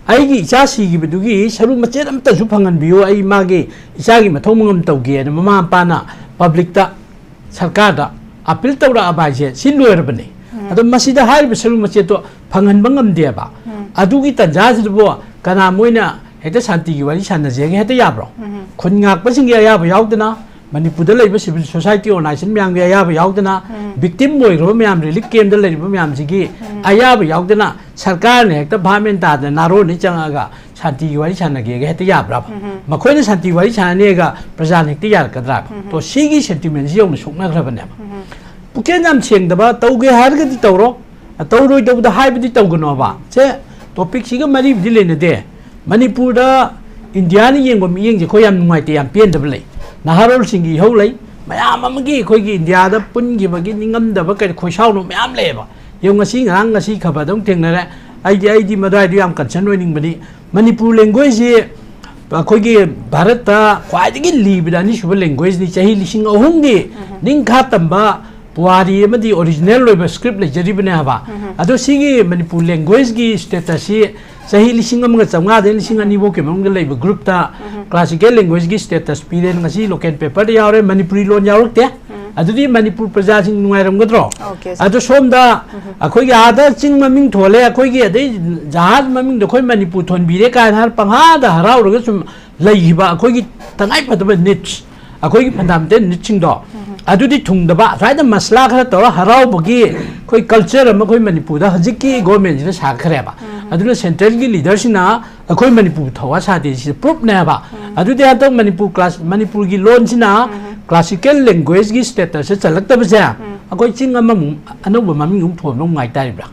ꯑꯩꯒꯤ ꯏꯆꯥ ꯁꯤꯈꯤꯕꯗꯨꯒꯤ ꯁꯔꯨꯛ ꯃꯆꯦꯠ ꯑꯃꯠꯇꯁꯨ ꯐꯪꯍꯟꯕꯤꯌꯨ ꯑꯩ ꯃꯥꯒꯤ ꯏꯆꯥꯒꯤ ꯃꯊꯧ ꯃꯉꯝ ꯇꯧꯒꯦꯅ ꯃꯃꯥ ꯃꯄꯥꯅ ꯄꯕ꯭ꯂꯤꯛꯇ ꯁꯔꯀꯥꯔꯗ ꯑꯄꯤꯜ ꯇꯧꯔꯛꯑꯕ ꯍꯥꯏꯁꯦ ꯁꯤ ꯂꯣꯏꯔꯕꯅꯤ ꯑꯗꯣ ꯃꯁꯤꯗ ꯍꯥꯏꯔꯤꯕ ꯁꯔꯨꯛ ꯃꯆꯦꯠꯇꯣ ꯐꯪꯍꯟꯕ ꯉꯝꯗꯦꯕ ꯑꯗꯨꯒꯤ ꯇꯟꯖꯥꯁꯤꯗꯕꯨ ꯀꯅꯥ ꯃꯣꯏꯅ ꯍꯦꯛꯇ ꯁꯥꯟꯇꯤꯒꯤ ꯋꯥꯔꯤ ꯁꯥꯟꯅꯖꯦꯒ ꯍꯦꯛꯇ ꯌꯥꯕ꯭ꯔꯣ ꯈꯨꯟ ꯉꯥꯛꯄꯁꯤꯡꯒꯤ ꯑꯌꯥꯕ ꯌꯥꯎꯗꯅ ꯃꯅꯤꯄꯨꯔꯗ ꯂꯩꯕ ꯁꯤꯚꯤꯜ ꯁꯣꯁꯥꯏꯇꯤ ꯑꯣꯔꯒꯅꯥꯏꯖꯦꯁꯟ ꯃꯌꯥꯝꯒꯤ ꯑꯌꯥꯕ ꯌꯥꯎꯗꯅ ꯕꯤꯛꯇꯤꯝ ꯑꯣꯏꯈ꯭ꯔꯕ ꯃꯌꯥꯝ ꯔꯤꯂꯤꯐ ꯀꯦꯝꯗ ꯂꯩꯔꯤꯕ ꯃꯌꯥꯝꯁꯤꯒꯤ ꯑꯌꯥꯕ ꯌꯥꯎꯗꯅ ꯁꯔꯀꯥꯔꯅ ꯍꯦꯛꯇ ꯚꯥꯞꯃꯦꯟ ꯇꯥꯗꯅ ꯅꯥꯔꯣꯟꯅꯤ ꯆꯪꯉꯒ ꯁꯥꯟꯇꯤꯒꯤ ꯋꯥꯔꯤ ꯁꯥꯟꯅꯒꯦꯒ ꯍꯦꯛꯇ ꯌꯥꯕ꯭ꯔꯥꯕ ꯃꯈꯣꯏꯅ ꯁꯥꯟꯇꯤ ꯋꯥꯔꯤ ꯁꯥꯟꯅꯅꯦꯒ ꯄ꯭ꯔꯖꯥꯅ ꯍꯦꯛꯇ ꯌꯥꯔꯛꯀꯗ꯭ꯔꯥꯕ ꯇꯣ ꯁꯤꯒꯤ ꯁꯦꯟꯇꯤꯃꯦꯟꯁꯤ ꯌꯧꯅ ꯁꯣꯛꯅꯈ꯭ꯔꯕꯅꯦꯕ ꯄꯨꯛꯆꯦꯜ ꯌꯥꯝ ꯁꯦꯡꯗꯕ ꯇꯧꯒꯦ ꯍꯥꯏꯔꯒꯗꯤ ꯇꯧꯔꯣ ꯇꯧꯔꯣꯏꯗꯕꯗ ꯍꯥꯏꯕꯗꯤ ꯇꯧꯒꯅꯣꯕ ꯁꯦ ꯇꯣꯄꯤꯛꯁꯤꯒ ꯃꯔꯤꯕꯨꯗꯤ ꯂꯩꯅꯗꯦ ꯃꯅꯤꯄꯨꯔꯗ ꯏꯟꯗꯤꯌꯥꯅ ꯌꯦꯡꯕ ꯃꯤꯠꯌꯦꯡꯁꯦ ꯑꯩꯈꯣꯏ ꯌꯥꯝ ꯅꯨꯡꯉꯥꯏꯇꯦ ꯌꯥꯝ ꯄꯦꯟꯗꯕ ꯂꯩ ꯅꯍꯥꯔꯣꯜꯁꯤꯡꯒꯤ ꯏꯍꯧ ꯂꯩ ꯃꯌꯥꯝ ꯑꯃꯒꯤ ꯑꯩꯈꯣꯏꯒꯤ ꯏꯟꯗꯤꯌꯥꯗ ꯄꯨꯟꯈꯤꯕꯒꯤ ꯅꯤꯡꯉꯝꯗꯕ ꯀꯩ ꯈꯣꯏꯁꯥꯎꯅ ꯃꯌꯥꯝ ꯂꯩꯌꯦꯕ ꯌꯦꯡꯉꯨ ꯉꯁꯤ ꯈꯕꯔꯗ ꯊꯦꯡꯅꯔꯦ ꯑꯩꯗꯤ ꯃꯗꯨꯋꯥꯏꯗꯣ ꯌꯥꯝ ꯀꯟꯁꯔꯟ ꯑꯣꯏꯅꯤꯡꯕꯅꯤ ꯃꯅꯤꯄꯨꯔ ꯂꯦꯡꯒ꯭ꯋꯦꯖꯁꯤ ꯑꯩꯈꯣꯏꯒꯤ ꯚꯥꯔꯠꯇ ꯈ꯭ꯋꯥꯏꯗꯒꯤ ꯂꯤꯕꯗ ꯑꯅꯤꯁꯨꯕ ꯂꯦꯡꯒ꯭ꯋꯦꯖꯅꯤ ꯆꯍꯤ 2000ꯒꯤ ꯅꯤꯡꯈꯥ ꯇꯝꯕ ꯄꯨꯋꯥꯔꯤ ꯑꯃꯗꯤ ꯑꯣꯔꯤꯖꯤꯅꯦꯜ ꯑꯣꯏꯕ ꯁꯀ꯭ꯔꯤꯞ ꯂꯩꯖꯔꯤꯕꯅꯦ ꯍꯥꯏꯕ ꯑꯗꯣ ꯁꯤꯒꯤ ꯃꯅꯤꯄꯨꯔ ꯂꯦꯡꯒ꯭ꯋꯦꯖꯀꯤ ꯁ꯭ꯇꯦꯇꯁꯁꯤ ꯆꯍꯤ 1950 2002ꯐꯥꯎꯒꯤ ꯃꯅꯨꯡꯗ ꯂꯩꯕ ꯒ꯭ꯔꯨꯞꯇ ꯀ꯭ꯂꯥꯁꯤꯀꯦꯜ ꯂꯦꯡꯒ꯭ꯋꯦꯖꯀꯤ ꯁ꯭ꯇꯦꯇꯁ ꯄꯤꯔꯦ ꯉꯁꯤ ꯂꯣꯀꯦꯜ ꯄꯦꯄꯔꯗ ꯌꯥꯎꯔꯦ ꯃꯅꯤꯄꯨꯔꯤ ꯂꯣꯟ ꯌꯥꯎꯔꯛꯇꯦ ꯑꯗꯨꯗꯤ ꯃꯅꯤꯄꯨꯔ प्रजाꯁꯤꯡ ꯅꯨꯡꯉꯥꯏꯔꯝꯒꯗ꯭ꯔꯣ ꯑꯗꯣ ꯁꯣꯝꯗ ꯑꯩꯈꯣꯏꯒꯤ ꯑꯥꯗ ꯆꯤꯡ ꯃꯃꯤꯡ ꯊꯣꯜꯂꯦ ꯑꯩꯈꯣꯏꯒꯤ ꯑꯗꯩ ꯖꯍꯥꯖ ꯃꯃꯤꯡꯗ ꯑꯩꯈꯣꯏ ꯃꯅꯤꯄꯨꯔ ꯊꯣꯟꯕꯤꯔꯦ ꯀꯥꯏꯅ ꯍꯥꯏꯔ ꯄꯪꯍꯥꯗ ꯍꯔꯥꯎꯔꯒ ꯁꯨꯝ ꯂꯩꯈꯤꯕ ꯑꯩꯈꯣꯏꯒꯤ ꯇꯉꯥꯏꯐꯗꯕ ꯅꯤꯠꯁ ꯑꯩꯈꯣꯏꯒꯤ ꯐꯟꯗꯥꯃꯦꯟꯇꯦꯜ ꯅꯤꯠꯁꯤꯡꯗꯣ ꯑꯗꯨꯗꯤ ꯊꯨꯡꯗꯕ ꯑꯁ꯭ꯋꯥꯏꯗ ꯃꯁꯂꯥ ꯈꯔ ꯇꯧꯔ ꯍꯔꯥꯎꯕꯒꯤ ꯑꯩꯈꯣꯏ ꯀꯜꯆꯔ ꯑꯃ ꯑꯩꯈꯣꯏ ꯃꯅꯤꯄꯨꯔꯗ ꯍꯧꯖꯤꯛꯀꯤ ꯒꯣꯔꯃꯦꯟꯁꯤꯅ ꯁꯥꯈ꯭ꯔꯦꯕ ꯑꯗꯨꯅ ꯁꯦꯟꯇ꯭ꯔꯦꯜꯒꯤ ꯂꯤꯗꯔꯁꯤꯡꯅ ꯑꯩꯈꯣꯏ ꯃꯅꯤꯄꯨꯔ ꯊꯧꯋꯥ ꯁꯥꯗꯦ ꯁꯤ ꯄ꯭ꯔꯨꯐꯅꯦꯕ ꯑꯗꯨꯗꯤ ꯍꯟꯗꯛ ꯃꯅꯤꯄꯨꯔꯒꯤ ꯂꯣꯟꯁꯤꯅ ꯀ꯭ꯂꯥꯁꯤꯀꯦꯜ ꯂꯦꯡꯒ꯭ꯋꯦꯖꯀꯤ ꯁ꯭ꯇꯦꯇꯁꯁꯦ ꯆꯜꯂꯛꯇꯕꯁꯦ ꯑꯩꯈꯣꯏ ꯆꯤꯡ ꯑꯃꯃꯨꯛ ꯑꯅꯧꯕ ꯃꯃꯤꯡ ꯑꯃꯨꯛ ꯊꯣꯟꯕ ꯅꯨꯡꯉꯥꯏ ꯇꯥꯔꯤꯕ꯭ꯔꯥ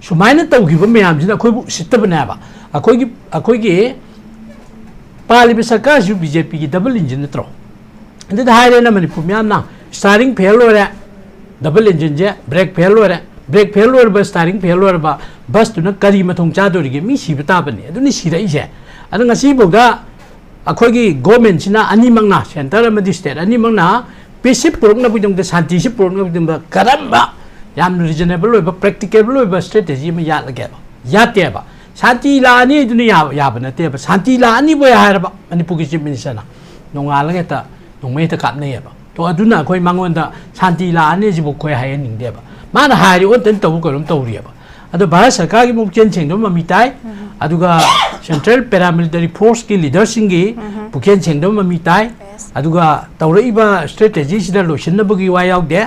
ꯁꯨꯃꯥꯏꯅ ꯇꯧꯈꯤꯕ ꯃꯌꯥꯝꯁꯤꯅ ꯑꯩꯈꯣꯏꯕꯨ ꯎꯁꯤꯠꯇꯕꯅꯦꯕ ꯑꯩꯈꯣꯏꯒꯤ ꯄꯥꯜꯂꯤꯕ ꯁꯔꯀꯥꯔꯁꯤꯁꯨ ꯕꯤꯖꯦꯄꯤꯒꯤ ꯗꯕꯜ ꯏꯟꯖꯤꯟ ꯅꯠꯇ꯭ꯔꯣ ꯑꯗꯨꯗ ꯍꯥꯏꯔꯦꯅ ꯃꯅꯤꯄꯨꯔ ꯃꯌꯥꯝꯅ ꯁ꯭ꯇꯥꯔꯤꯡ ꯐꯦꯜ ꯑꯣꯏꯔꯦ ꯗꯕꯜ ꯏꯟꯖꯤꯟꯁꯦ ꯕ꯭ꯔꯦꯛ ꯐꯦꯜ ꯑꯣꯏꯔꯦ ꯕ꯭ꯔꯦꯛ ꯐꯦꯜ ꯑꯣꯏꯔꯕ ꯁ꯭ꯇꯥꯔꯤꯡ ꯐꯦꯜ ꯑꯣꯏꯔꯕ ꯕꯁꯇꯨꯅ ꯀꯔꯤ ꯃꯊꯣꯡ ꯆꯥꯗꯣꯔꯤꯒꯦ ꯃꯤ ꯁꯤꯕ ꯇꯥꯕꯅꯤ ꯑꯗꯨꯅꯤ ꯁꯤꯔꯛꯏꯁꯦ ꯑꯗꯣ ꯉꯁꯤꯐꯥꯎꯗ ꯑꯩꯈꯣꯏꯒꯤ ꯒꯣꯔꯃꯦꯟꯁꯤꯅ ꯑꯅꯤꯃꯛꯅ ꯁꯦꯟꯇꯔ ꯑꯃꯗꯤ ꯁ꯭ꯇꯦꯠ ꯑꯅꯤꯃꯛꯅ ꯄꯤꯁꯁꯤ ꯄꯨꯔꯛꯅꯕꯒꯤꯗꯃꯛꯇ ꯁꯥꯟꯇꯤꯁꯤ ꯄꯨꯔꯛꯅꯕꯒꯤꯗꯃꯛꯇ ꯀꯔꯝꯕ ꯌꯥꯝꯅ ꯔꯤꯖꯅꯦꯕꯜ ꯑꯣꯏꯕ ꯄ꯭ꯔꯦꯛꯇꯤꯀꯦꯕꯜ ꯑꯣꯏꯕ ꯁ꯭ꯇ꯭ꯔꯦꯇꯦꯖꯤ ꯑꯃ ꯌꯥꯠꯂꯒꯦꯕ ꯌꯥꯠꯇꯦꯕ ꯁꯥꯟꯇꯤ ꯂꯥꯛꯑꯅꯤ ꯑꯗꯨꯅ ꯌꯥꯕ ꯅꯠꯇꯦꯕ ꯁꯥꯟꯇꯤ ꯂꯥꯛꯑꯅꯤꯕꯨ ꯍꯥꯏꯔꯕ ꯃꯅꯤꯄꯨꯔꯒꯤ ꯆꯤꯐ ꯃꯤꯅꯤꯁꯇꯔꯅ ꯅꯣꯡꯉꯥꯜꯂꯒ ꯍꯦꯛꯇ ꯅꯣꯡꯃꯩ ꯍꯦꯛꯇ ꯀꯥꯞꯅꯩꯌꯦꯕ ꯇꯣ ꯑꯗꯨꯅ ꯑꯩꯈꯣꯏ ꯃꯉꯣꯟꯗ ꯁꯥꯟꯇꯤ ꯂꯥꯛꯑꯅꯤ ꯁꯤꯕꯨ ꯑꯩꯈꯣꯏ ꯍꯥꯏꯍꯟꯅꯤꯡꯗꯦꯕ ꯃꯥꯅ ꯍꯥꯏꯔꯤ ꯑꯣꯟꯇꯟ ꯇꯧꯕ ꯀꯩꯅꯣꯝ ꯇꯧꯔꯤꯑꯕ ꯑꯗꯣ ꯚꯥꯔꯠ ꯁꯔꯀꯥꯔꯒꯤ ꯄꯨꯛꯆꯦꯜ ꯁꯦꯡꯗꯕ ꯃꯃꯤ ꯇꯥꯏ ꯑꯗꯨꯒ ꯁꯦꯟꯇ꯭ꯔꯦꯜ ꯄꯦꯔꯥꯃꯤꯂꯤꯇꯔꯤ ꯐꯣꯔꯁꯀꯤ ꯂꯤꯗꯔꯁꯤꯡꯒꯤ ꯄꯨꯛꯆꯦꯜ ꯁꯦꯡꯗꯕ ꯃꯃꯤ ꯇꯥꯏ ꯑꯗꯨꯒ ꯇꯧꯔꯛꯏꯕ ꯁ꯭ꯇ꯭ꯔꯦꯇꯦꯖꯤꯁꯤꯗ ꯂꯣꯏꯁꯤꯟꯅꯕꯒꯤ ꯋꯥ ꯌꯥꯎꯗꯦ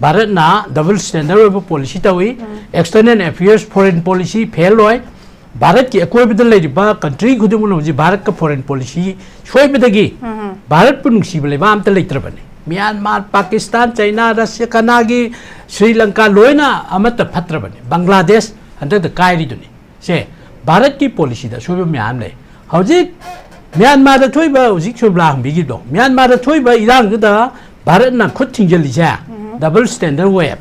ꯚꯥꯔꯠꯅ ꯗꯕꯜ ꯁ꯭ꯇꯦꯟꯗꯔ ꯑꯣꯏꯕ ꯄꯣꯂꯤꯁꯤ ꯇꯧꯏ external affairs foreign policy fail ꯑꯣꯏ भारत की अकोबद कंट्री खुद भारत का फॉरेन पॉलिसी सोबदगी भारत पुनुसीब लेबाम लेत्रबने म्यांमार पाकिस्तान चाइना रशिया कनागी श्रीलंका लोयना अमत फत्रबने बांग्लादेश हंदक कायरीदुनी से भारत की पॉलिसी दा सोब म्याम ले हौजिक म्यांमार थोइब हौजिक सोबला हंबिगिदो म्यांमार थोइब इरांगदा भारत ना खुद थिंजलिसे डबल स्टैंडर्ड वेब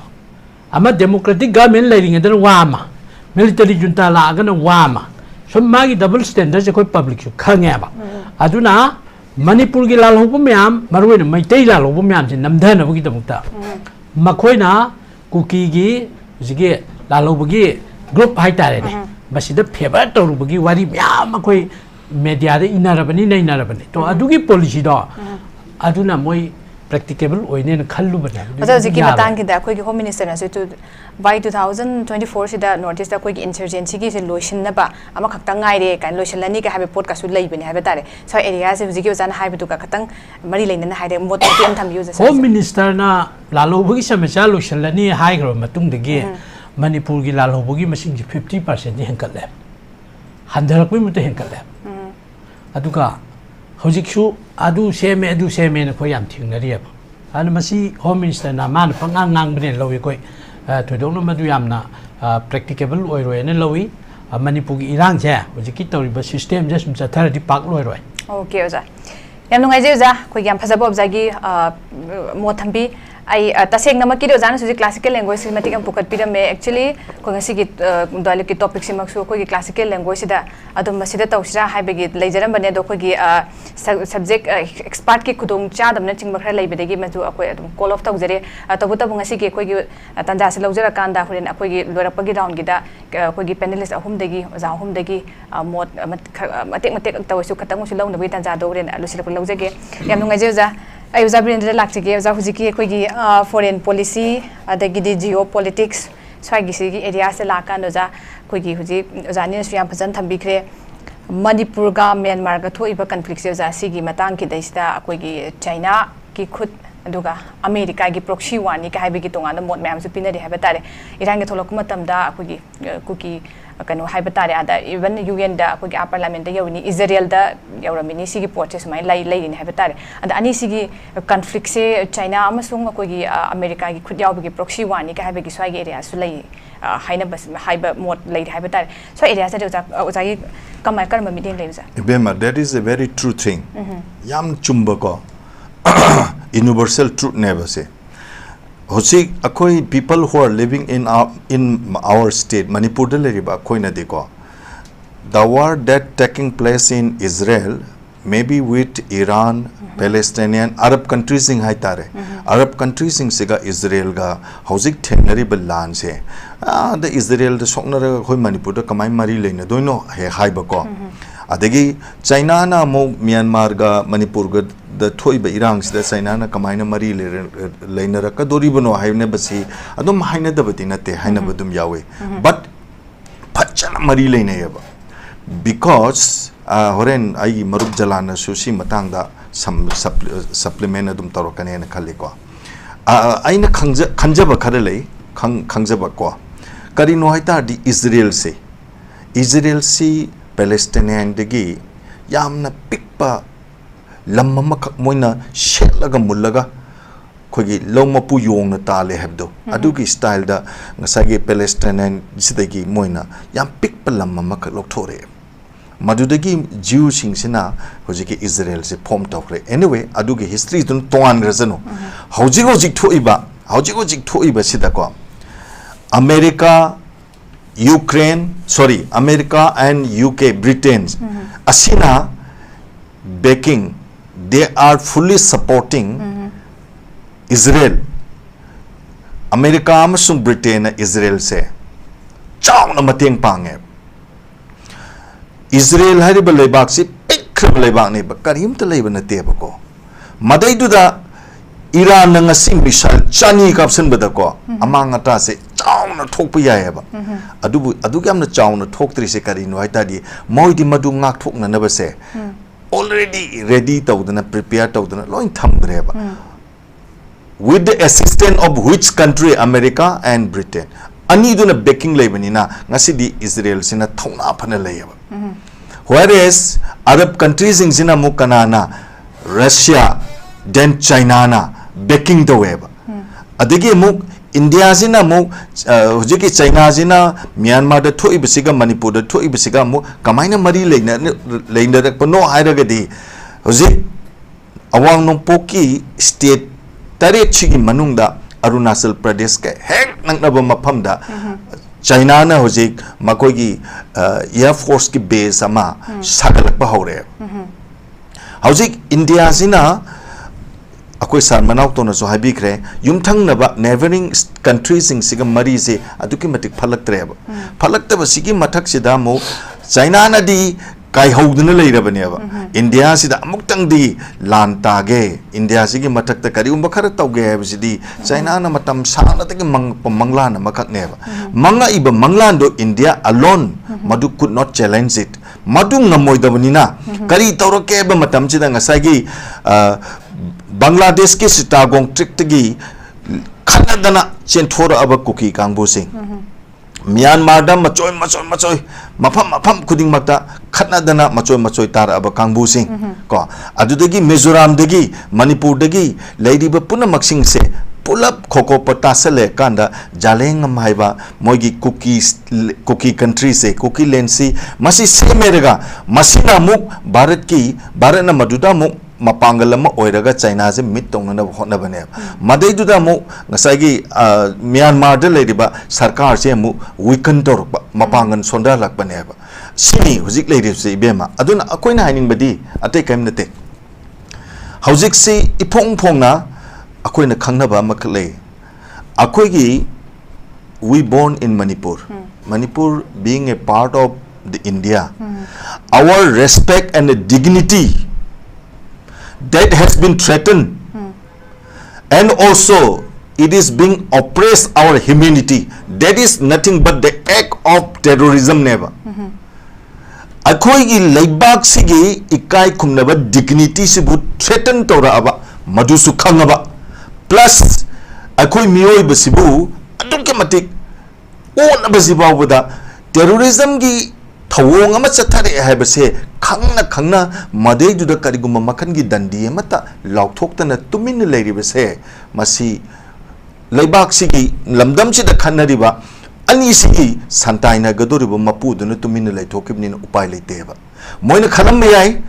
अमा डेमोक्रेटिक गवर्नमेंट लेरिंगदन वामा मिलिटरी जुंता लागन वामा सम मागी डबल स्टैंडर्ड से कोई पब्लिक सु खंगेबा अदुना मणिपुर की लालहोब म्याम मरोइन मैतै लालहोब म्याम से नमधनबगी दमुक्ता मखोइना कुकी गी जिगे लालहोबगी ग्रुप हाइतारेने मसिदा फेवर तौरुबगी वारी म्याम मखोइ मीडिया दे इनारबनी नैनारबनी तो अदुगी पॉलिसी दो अदुना मोइ practicable ओइने न खल्लु बने अजा जिकी मतंग कि दा कोइ होम मिनिस्टर न से by 2024 सिदा नॉर्थ ईस्ट दा कोइ इंसर्जेंसी की से लोशन नबा अमा खक्तंग गाइरे कान लोशन लनी का हाबे पोट का सु लैबने हाबे तारे सो एरिया से जिकी ओजान हाबे तो का खतंग मरि लैनन हाइरे मोट टीम थम यूज होम मिनिस्टर ना लालोबगी समस्या लोशन लनी हाइग्रो मतुंग दगे मणिपुर की लालोबगी मसिंग 50% नि हेंकले हंधरकबै मुते हेंकले अदुका हौजिकसु अदु सेमे न खोय याम थिंगनरियब अन मसी होम मिनिस्टर ना मान पंगांग ngangbने लौइ कोइ थोदोंनो मदु यामना प्रैक्टिकेबल ओइरोयने लौइ मणिपुर की इरांग जे हौजिकि तौरिबा सिस्टम जे सुम चथरदि पाक लोइरोय ओके ओजा याम नुंगाइजे ओजा खोय याम फजबो ओजागी मोथंबी ai taseng nama kido jana suji classical language si matik ang pukat pira me actually ko ngasi ki dialogue ki topic si maksu ko ki classical language da adum masida tawsira haibegi leijaram bane do ko gi subject expert ki khudong cha damna chingba khara leibedegi maju akoi adum call off tawjare tabuta ngasi ki ko gi tanja se lojara kanda huren akoi gi lorapagi round gi da ko gi panelist ahum degi oza ahum degi mot matek tawasu khatang su launa bi tanja do ren alusila ko lojage yam ngai jeja ai uza Birendra lakchige uza hujiki ko gi foreign policy adagi di geopolitics swagi sigi area se lakan uza ko gi huji uza ni su yam phajan thambikre manipur ga Myanmar ga thoiba conflict se uza sigi matang ki daista ko gi China ki khut aduga America gi proxy war ni ka haibi gi tonga na mot mayam su pinari haiba tare irang ge tholok matam da ko gi kuki kanu haiba tare ada even UN da ko gi parliament da yawni Israel da yawramini sigi port se sumai lai ni haiba tare ada ani sigi conflict se China amasung ko gi America gi khut yaw gi proxy war ni ka haiba gi swai gi area su lai haina bas haiba mot lai haiba tare so area se uza gi kamai karma meeting lai uza Bema, that is a very true thing. Yam chumba ko universal truth never say. Hosi akoi people who are living in our state Manipur de leriba koi na deko. The war that taking place in Israel, maybe with Iran, Palestinian, Arab countries sing hai tare. Arab countries sing siga Israel ga housik thenari balan se. The Israel the sokna koi Manipur da kamai mari leina doino hai bako. Adegi China na mo Myanmar ga Manipur ga the toy ba irang sida China na kamaina mari leina ra ka dori bano haine basi adum haina da bati nate haina badum yawe but phachana mari leina yaba because horen ai marub jalana sushi matang da supplement adum taro kane na khali ko aina khanjaba khare lei khangjaba ko kari no haita di Israel si Palestinian degi yamna pikpa lamma makak moina shetlaga mullaga khogi lawma pu yong na tale hebdo adugi style da ngasagi Palestinian sidagi moina yam pikpa lamma makak lokthore madudagi Jew sing sina hojiki Israel se form tokre anyway adugi history dun tongan razano hojik thoiba sida ko America and UK, Britain, asina backing, they are fully supporting Israel. America amasung Britain Israel se chaw na mateng pange. Israel hariba lebak si pikrib lebak ni ba karim ta leba na teba ko. Maday duda Iran na ngasi misal chani kapsan bada ko amang ata se chaw na thok pa yaya ba adu kam na chaw na thok tri se kari no haita di moi di madu ngak thok na na ba se already ready tawdana prepare tawdana loin tham gre ba with the assistance of which country America and Britain ani duna backing lebani na ngasi di Israel sina thona phana leya ba whereas Arab countries in sina mukana na Russia then China na backing the web adegi muk India sina muk hujiki China sina Myanmar da thoi bisiga Manipur da thoi bisiga muk kamaina mari leina rak pano hairaga di hujik awang nong poki state tare chigi manungda Arunachal Pradesh ke hek nangnaba mafam da China na hujik makoi gi Air Force ki base ama sagalak ba hore hujik India sina akoi sar Manaoton na so habikre yumthang na ba neighboring countries sing siga mari se aduki matik phalaktre ba phalakta ba sigi mathak sida mo China na di kai houdna leirabane ba India sida amuktang di lan tage India sigi mathak ta kari umba khara tawge ba sidi China na matam sana ta mangla na makak ne ba manga iba manglan do India alone madu could not challenge it madu ngamoi da banina kari tawrake ba matam sida ngasagi Bangladesh ke sitagong trick tagi Canada chenthora aba kuki kangbu sing Myanmar da machoy mafam kuding makta Canada na machoy tar aba kangbu sing ko adudagi Mizoram dagi Manipur dagi lady ba puna maksing se pulap khoko patasale kanda jaleng maiba moigi cookie country se cookie land si masi semerega masina muk Bharat na maduda muk mapangal lama oiraga China se mit tong na hot na bane madai du da mu ngasagi Myanmar de leriba sarkar se mu weaken tor mapangan sonda lak bane ba sini huzik leri se bema aduna akoina haning badi ate kaim na te huzik se ipong pong na akoina khangna ba makle akoigi we born in Manipur. Manipur being a part of the India, our respect and dignity that has been threatened, and also it is being oppressed our humanity. That is nothing but the act of terrorism. Never. Akoi gi laibak sigi ikai kumnaba dignity sibu threaten tora aba madusu khangaba plus akoi miyoi basibu adum ke matik on basiba wada terrorism gi thawong ama chathare haibase khangna madei du da kariguma makhan gi dandi mata laukthokta na tumin leiribase masi laibak sigi lamdam chi da khanariba ani sigi santaina gadoriba mapu du na tumin leithokibni upai leiteba moina khalam yai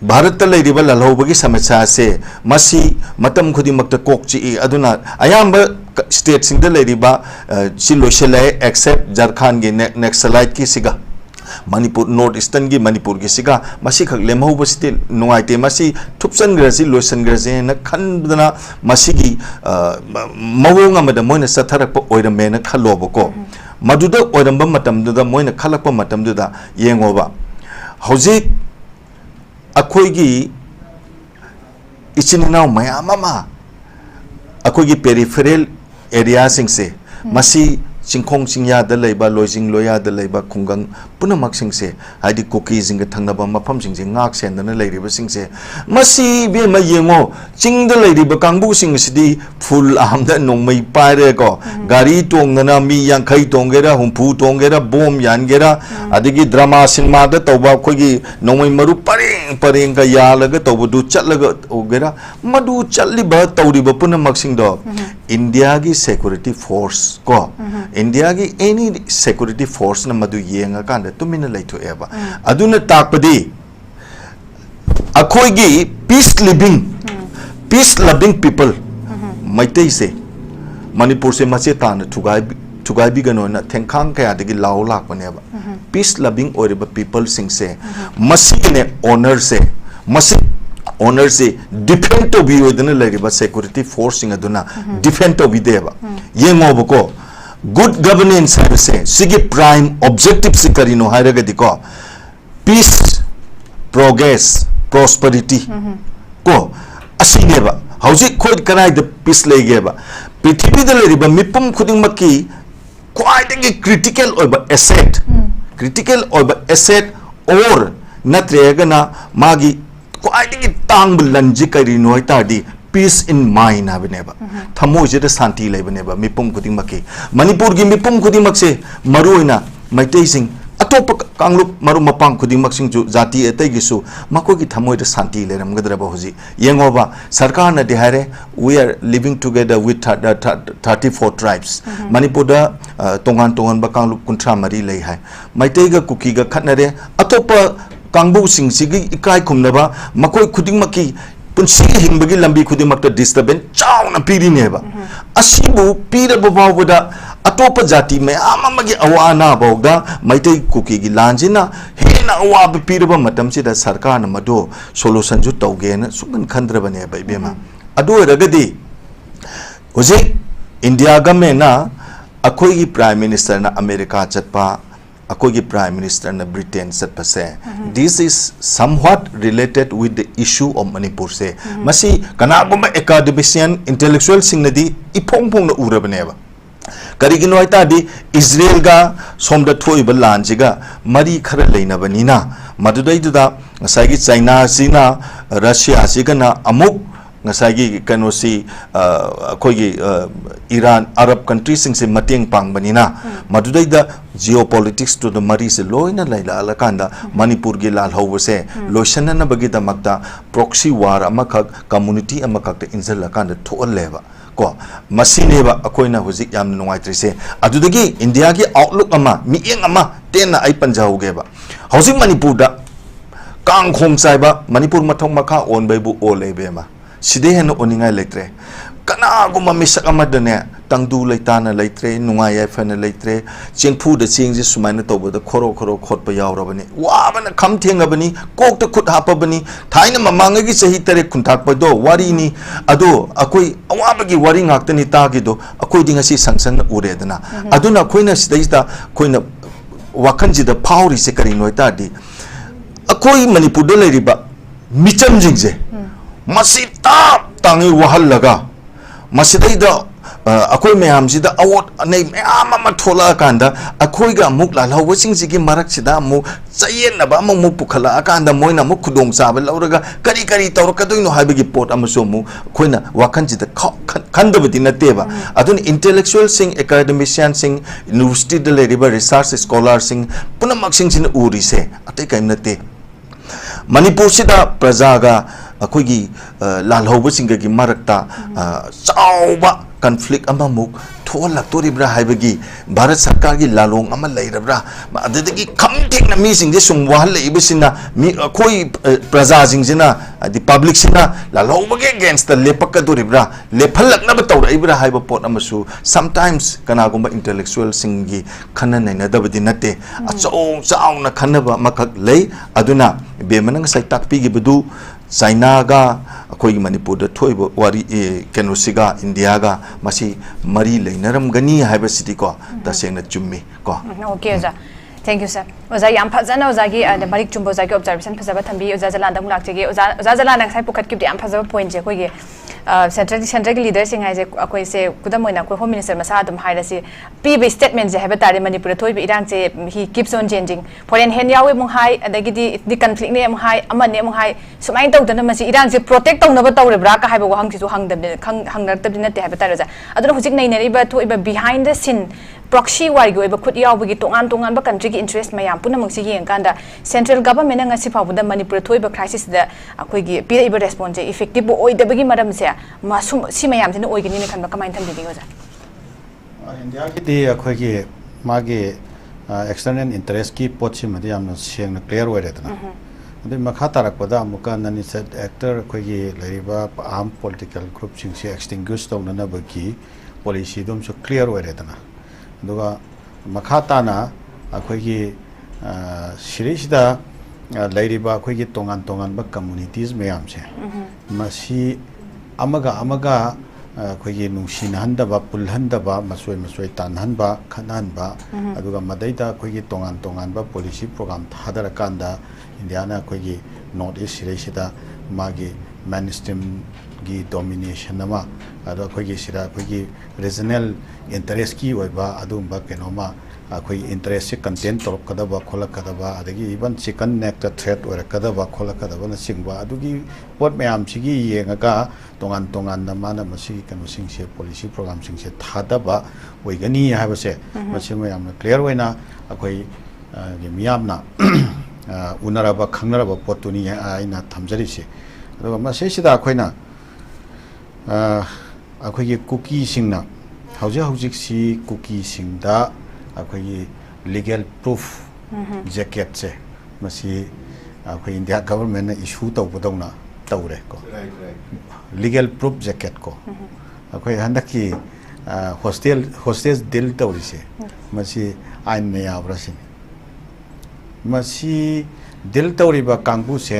Bharat ta leiriba lalhobagi samasya se masi matam khudi makta kokchi aduna ayamba state sing da leiriba si loishelai except Jharkhand gi Naxalite ki siga Manipur North Eastern gi Manipur gi siga masi khak lemho basti nuaite masi thupsan grasi loisan grasi na khandana masi gi mawong amada moina satharak pa oirame na khalobo ko maduda oiramba matam da moina khalakpa matam da yengoba hauji akoigi ichininaw mayamama akoigi peripheral area sing se masi chingkhong chingya da leiba loijing loya da leiba khungang punamak sing se haidi cookie jing thangnaba mafam sing se ngak sen da leiriba sing se masi be ma yengo ching da leiriba kangbu sing sidi full amda nongmai paire ko gari tongna mi yang khai tongera humpu tongera bom yangera adigi drama cinema da tawba khogi nongmai maru pareng ka yalaga tawbu du chatlaga ogera madu chatliba tawriba punamak sing do India gi security force ko India gi any security force na madu yenga kanda tumina laito eba aduna takpadi akhoi gi peace loving people maitai se Manipur se mache tan thugai bi gano na thengkhang kaya degi law lak paneba peace loving oriba people sing se masi ne honor se defend to be within the security force in aduna defend to be there yengo ko good governance have say sigi prime objective sikarino hairagadi ko peace progress prosperity ko asineba hauji khod kanai the peace legeba prithibi da leriba mipum khuding makki quite critical asset or natregana magi quite tang bulanji karino itadi peace in mind habeneba thamo je da santi lebeneba mipum khuding makki Manipur gi mipum khuding makse maruina maitei sing atop kanglup maru mapang khuding mak sing ju jati etai gisu mako gi thamo da santi leram gadraba hoji yengoba sarkar na dehare we are living together with 34 tribes Manipur da tongan ba kanglup kuntra mari lei hai maitei ga kuki ga khatnare atopa kangbu sing sigi ikai khumnaba makoi khuding makki punsi hingbagi lambi khuding makta disturbance chauna piri neba asibu pira babawda atopa jati me amamagi awana bawda maitai kuki gi lanjina hena awa pira ba matam sida sarkar na mado solution ju tawge na sukan khandraba ne ba ibema adu ragadi hoje India government na akoi gi prime minister na America chatpa akoi prime minister na Britain satpa se this is somewhat related with the issue of Manipur se masi kana goma academician intellectual singnadi ipong na urabaneba karigino aita di Israel ga somda thoiba lanjiga mari khara leinabanina madudai duda ngasagi China sina Russia sigana amuk ngasagi kanosi akogi Iran Arab countries sing se mateng pangbanina madudai da geopolitics to the mari se loina laila alakanda Manipur gi lal hawse loishana na bagi da makta proxy war amakak community amakak ta injal akanda tholleba ko masineba akoina huzik yam nungai se adudagi India gi outlook ama mieng ama tena ai panjau geba housing Manipur da kang khom chai ba manipur mathong makha on bai bu o le be ma side hen oningai letre kana guma misak amadane tangdu leitana leitre nungai ai fana leitre chengphu da chingji sumaina tobo da khoro khot pa yaw rabani wa bana kham thenga bani kok ta khut hapa bani thaina mamanga gi sahi tare khuntak pa do wari ni ado akoi awa gi wari ngak ta ni ta gi do akoi dinga si sangsang ure dana aduna khoina sidaista khoina wakan ji da power se kari noita di akoi manipur da leiriba micham jingje masi ta tangi wahal laga Masidayda akoy mayam sida awot anay mayam ama thola kanda akoy ga muk la lawa sing sigi marak sida mu chayen na ba mu pukhala akanda moina mu khudong sa ba lauraga kari tawra kadoy no habigi pot amaso mu khoina wakan sida khandabadi na teba adun intellectual sing academician sing university de river research scholar sing punamak sing sin uri se atay kaim na te Manipur sida prajaga akoigi lalhoba singagi marakta chauba conflict amamuk thola toribra haibagi bharat sarkar gi lalong ama leirabra adagi khamthek na mi singje sumwal leibisina mi koi praja jingjina the public sina lalhoba ge against the lepaka doribra lephalak na batawra ibra haiba pot amasu sometimes kana gumba intellectual singi khana naina dabadi nate achau na khanaba makak lei aduna bemanang sai takpi gi budu China ga akoi manipur da thoibo wari kenosiga India ga masi mari leinaram gani haiba city ko ta sengna chummi ko okay oza thank you sir oza yam phajana oza gi the marik chumbo oza gi observation phajaba thambi oza jalan dam lak chege oza jalan nak sai pukhat ki yam phajaba point je ko ge central leader sing hai je akoi se kudam moina ko home minister masa dum hai rasi pi statement je haba tare manipur thoibe irang che he keeps on changing foreign hen yawe mong hai adagi di conflict ne mong hai amane mong hai sumai taw dana masi irang je protect taw na ba tawre bra ka haiba wahang chi su hangnar tabdi na te haba tare ja aduna hujik nei nei ba thoiba behind the scene proxy wari go khut yaw bagi tongan ba country gi interest mayam puna mang si yeng kanda central government nga si phabu da manipur thoiba crisis da akoi gi pira iba response effective oi da bagi madam se masum si mayam jina oi gi ni khan ba kamain tham di go ja India ki de akoi gi magi external interest ki pochi madi amna seng na clear oi retna ade makha tarak pada amuka nani set actor akoi gi leriba armed political group sing se extinguish tawna na bagi policy dum so clear oi retna duga makata na akhoi sirisida lairiba akhoi tongan ba communities mayam se masi amaga akhoi nungsin handa ba pulhanda ba masoi tanhan ba khanan ba aduga madaida akhoi tongan ba policy program thadara kanda indiana akhoi north east sirisida magi mainstream gi domination nama ado akhoi sira akhoi regional interest ki oiba adum ba kenoma akhoi interest se content torop kadaba khola kadaba adagi even chicken neck ta threat ora kadaba khola kadaba na singba adugi pot mayam sigi yengaga tongan na mana masi kanu singse policy program singse thadaba oigani haiba se masi mayam na clear oina akhoi ge miyamna unaraba khangnaraba potuni aina thamjari se ado masi sida akhoina akhoi cookie singna hauzik si cookie singda akhoi legal proof jacket se masi akhoi India government na issue taw bodongna tawre ko legal proof jacket ko akhoi handaki hostage deal tawri se masi ain ne abrasin masi deal tawri ba kangbu se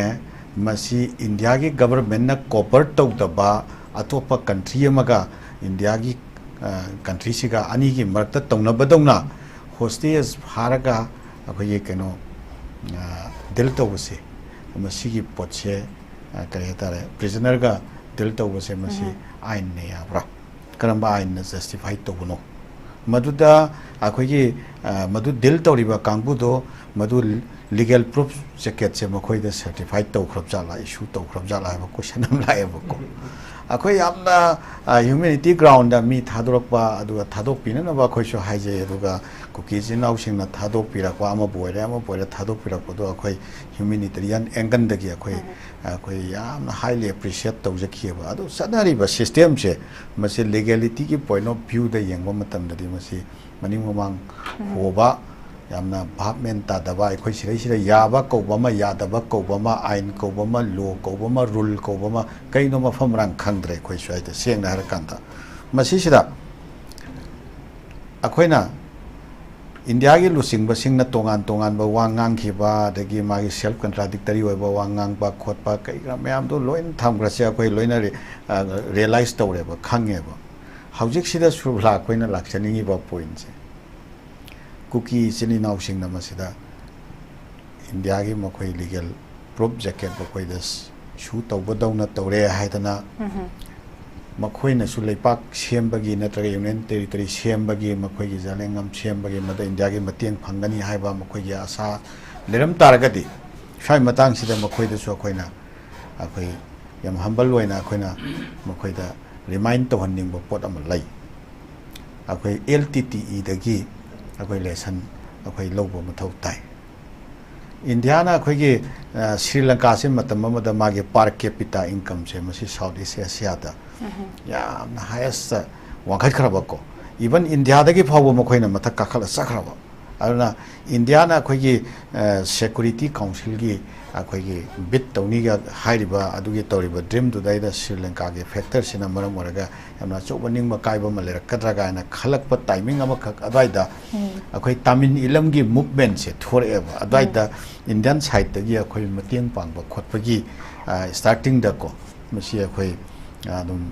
masi India gi government na cooperate taw daba atopa country amaga India gi country siga ani gi marta tawna badongna hostage haraga akhoi keno dil tawse masi gi poche kare tare prisoner ga dil tawse masi ain ne abra karamba ain na justify tawno maduda akhoi gi madu dil tawriba kangbu do madu legal proof jacket se makhoi da certified taw khrab jala issue taw khrab jala ba question am la ba ko akhoi amna humanity ground da mi thadorok ba aduga thadok pina na ba khoi so haije aduga cookies now sing na thadok pira ko ama boire thadok pira ko do akhoi humanitarian angle da gi akhoi amna highly appreciate taw jakhi ba adu sanari ba system se mase legality ki point of view da yengba matam da di mase maning mamang hoba yamna bhavmen ta daba akhoi sira yaba kobama yadaba kobama ain kobama law kobama rule kobama kaino mafam rang khangdre akhoi swaita sengna har kanta masi sida akhoina India gi lusing ba singna tongan ba wangang khiba dagi magi self contradictory ba wangang ba khotpa kai gra mayam do loin thamgra se akhoi loina realize tawre ba khange ba haujik sida surla akhoi na lakchani ba point se cookie chini naw singna masida India gi makhoi legal proof jacket ba khoi das shu tawba dawna tawre haidana makhoi na su leipak sembagi natra union territory sembagi makhoi gi jalengam sembagi mada India gi mateng phangani haiba makhoi gi asa leram taragadi shai matang sida makhoi da su akhoi na akhoi yam humble loina akhoi na makhoi da remind to hanning ba pot am lai akhoi LTTE dagi akhoi lesson akhoi lobo mathau tai India na akhoi gi Sri Lanka se matam amada magi per capita income se masi Southeast Asia da ya na highest wangkai kharaba ko even India da gi phawo makhoi na mathak ka khala sakhraba aruna India na akhoi gi security council gi akhoi gi bit tawni ga hairiba adugi tawriba dream du dai da Sri Lanka gi factor sina maram waraga yamna chobaning ma kaiba ma lerak kadra ga na khalak pa timing ama khak adai da akhoi Tamil ilam gi movement se thore eba adai da Indian side da gi akhoi mateng pang ba khotpa gi starting da ko masi akhoi adum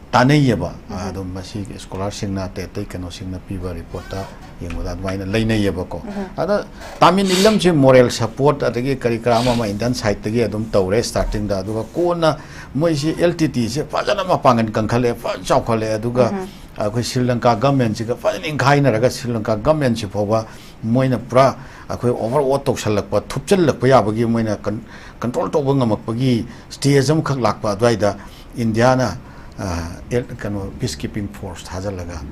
tanai yeba adum masi scholarship na te te kano sing na piba report ta yengoda adwaina leinai yeba ko ada Tamil ilam se moral support adagi kari krama ma Indian side tagi adum tawre starting da aduga kona moi si LTT se fajana ma pangan kangkhale fa chawkhale aduga akhoi Sri Lanka government se ga fajana ingkhaina raga Sri Lanka government se phoba moina pura akhoi overall tawsalakpa thupchalakpa yabagi moina control tawba ngamakpagi stage am khak lakpa adwaida India na kano peacekeeping force thajalaga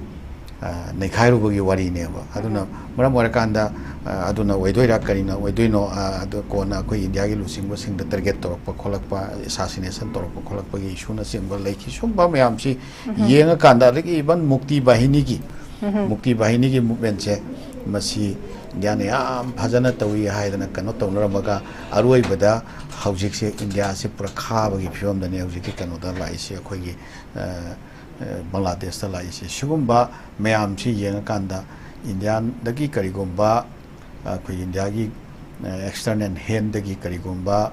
nekhairu bagi wari ne ba aduna maram warakanda aduna wedoira karina wedoino adu kona koi India gi lusing ba sing da target torok pa kholakpa assassination torok pa kholakpa gi issue na sing ba laiki sumba mayam si yenga kanda ri ban mukti bahini gi movement che masi India ne am phajana tawi haidana kano tonramaga aroi bada haujik se India se pura khaba gi phom da ne haujik kano da lai se khoi gi Bangladesh da lai se shugumba mayam si yenga kanda India dagi karigomba khoi India gi external hand dagi karigomba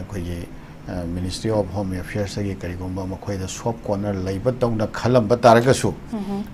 khoi gi Ministry of Home Affairs gi karigomba makhoi da swap corner laiba tongna khalam ba taraga su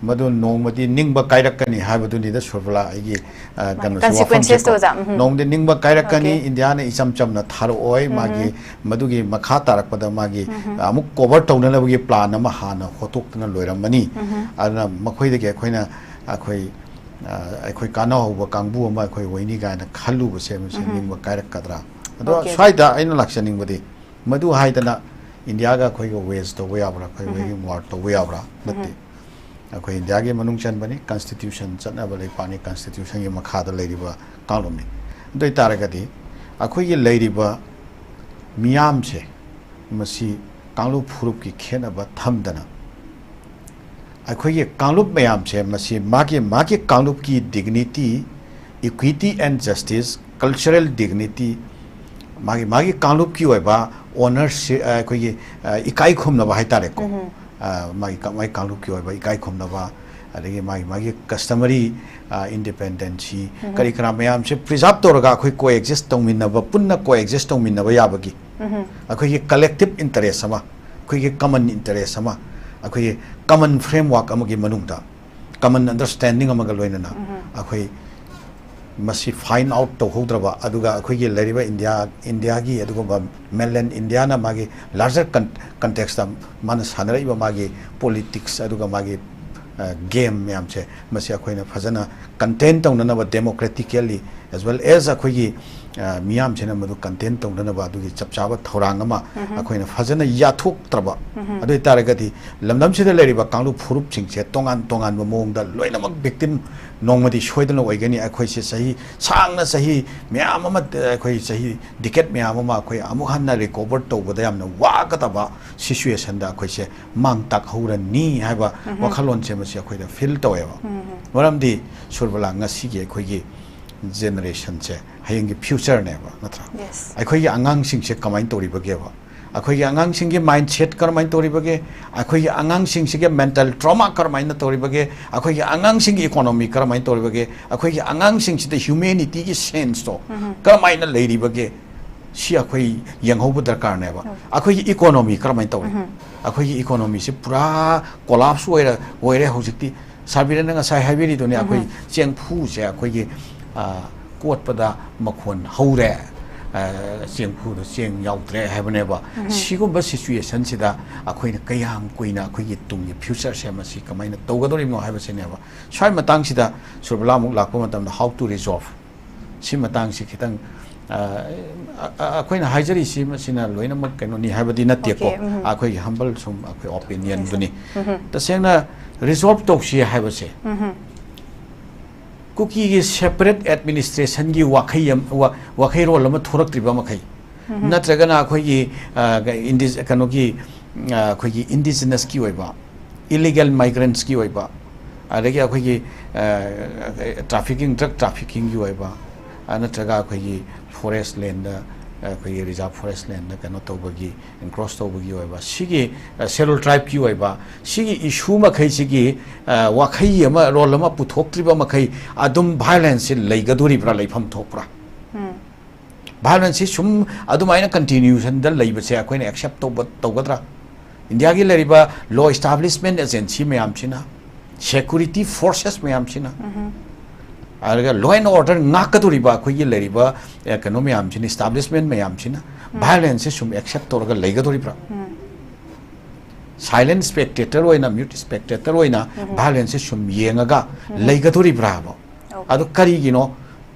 madu nongmadi ningba kairakani habadu ni da Surbala igi kanu consequences to jam nongde ningba kairakani India na isam chamna tharo oi magi madugi makha tarakpada magi amuk cover tongna labagi plan ama hana hotok na loiramani ana makhoi da ge khoina akhoi kana hoba kangbu ama akhoi waini ga na khalu ba se ningba kairakadra ado swaida aina lakshaning badi madu haidana India ga khoi go waste to wayabra khoi wagi war to wayabra natti akhoi India ge manung chan bani constitution chana balai pani constitution ge makha da leiriba kalum ni doi taragati akhoi ge leiriba miyam che masi kanglu phurup ki khena ba thamdana akhoi ge kanglup mayam che masi magi kanglup ki dignity equity and justice cultural dignity magi kanglup ki oiba honor se koi ikai khumna ba haitare ko magi kanglup ki oiba ikai khumna ba adagi magi customary independence kari kana mayam se preserve toraga khoi coexist tongminna ba punna coexist tongminna ba yabagi akhoi collective interest sama khoi common interest sama akhoi common framework amagi manungda common understanding amaga loinana akhoi masi find out to hodraba aduga akhoi gi leriba India gi aduga mainland India na magi larger context man sanrai ba magi politics aduga magi game yam che masi akhoi na phajana content tongna ba democratically as well as akhoi gi miyam chena madu content tongna ba adugi chapchaba thorang ama akhoi na phajana yathuk traba adu taragati lamdam sida leriba kanglu phurup chingche tongan ba mong da loina mak victim nongmadi shoidana oigani akhoi se sahi sangna sahi miyam ama akhoi sahi decade miyam ama akhoi amu hanna recover tobada yamna wagata ba situation da akhoi se mang tak hura ni haiba wakhalon che masi akhoi da feel taweba maramdi Surbala ngasi ge akhoi gi generation che hayeng gi future ne ba natra Yes. akhoi gi angang sing che kamain tori ba ge ba akhoi gi angang sing gi mindset karmain tori ba ge akhoi gi angang sing ge mental trauma karmain na tori ba ge akhoi gi angang sing gi economy karmain tori ba ge akhoi gi angang sing the humanity gi sense to karmain na leiri ba ge si akhoi yang ho bu darkar ne ba akhoi gi economy karmain tori akhoi gi economy se pura collapse oire hojikti sabirena nga sai habiri do ne akhoi cheng phu se akhoi gi quote pada makhon haure cheng phu do cheng yaudre habne ba sigo ba situation sida akhoi na kayam koina akhoi gi tung gi future se ma si kamai na togadori mo haba se ne ba sai matang sida surbala muk lakpa matam how to resolve si matang si khitang akhoi na haijari si masina loina mak kaino ni habadi na te ko akhoi humble sum akhoi opinion duni ta sengna resolve to si haba se cookie gi separate administration gi wakhai role ma thorak triba makhai natraga na akhoi gi kano gi akhoi gi indigenous ki oiba illegal migrants ki oiba adagi akhoi gi trafficking drug trafficking gi oiba natraga akhoi gi forest land akhoi reserve forest land kano tobagi cross tobagi oiba sigi scheduled tribe ki oiba sigi issue makhai sigi wakhai ama role ama puthok triba makhai adum violence leigaduri bra leifam thokpra violence sum adum aina continuation da leibase akhoi na accept togadra india gi leriba law establishment agency mayam china security forces mayam china law and order ngakaduri ba khoi gi leriba economy am chini establishment mayam china violence sum accept torga leigadori bra silent spectator oina mute spectator oina violence sum yengaga leigadori bra ba adu kari gi no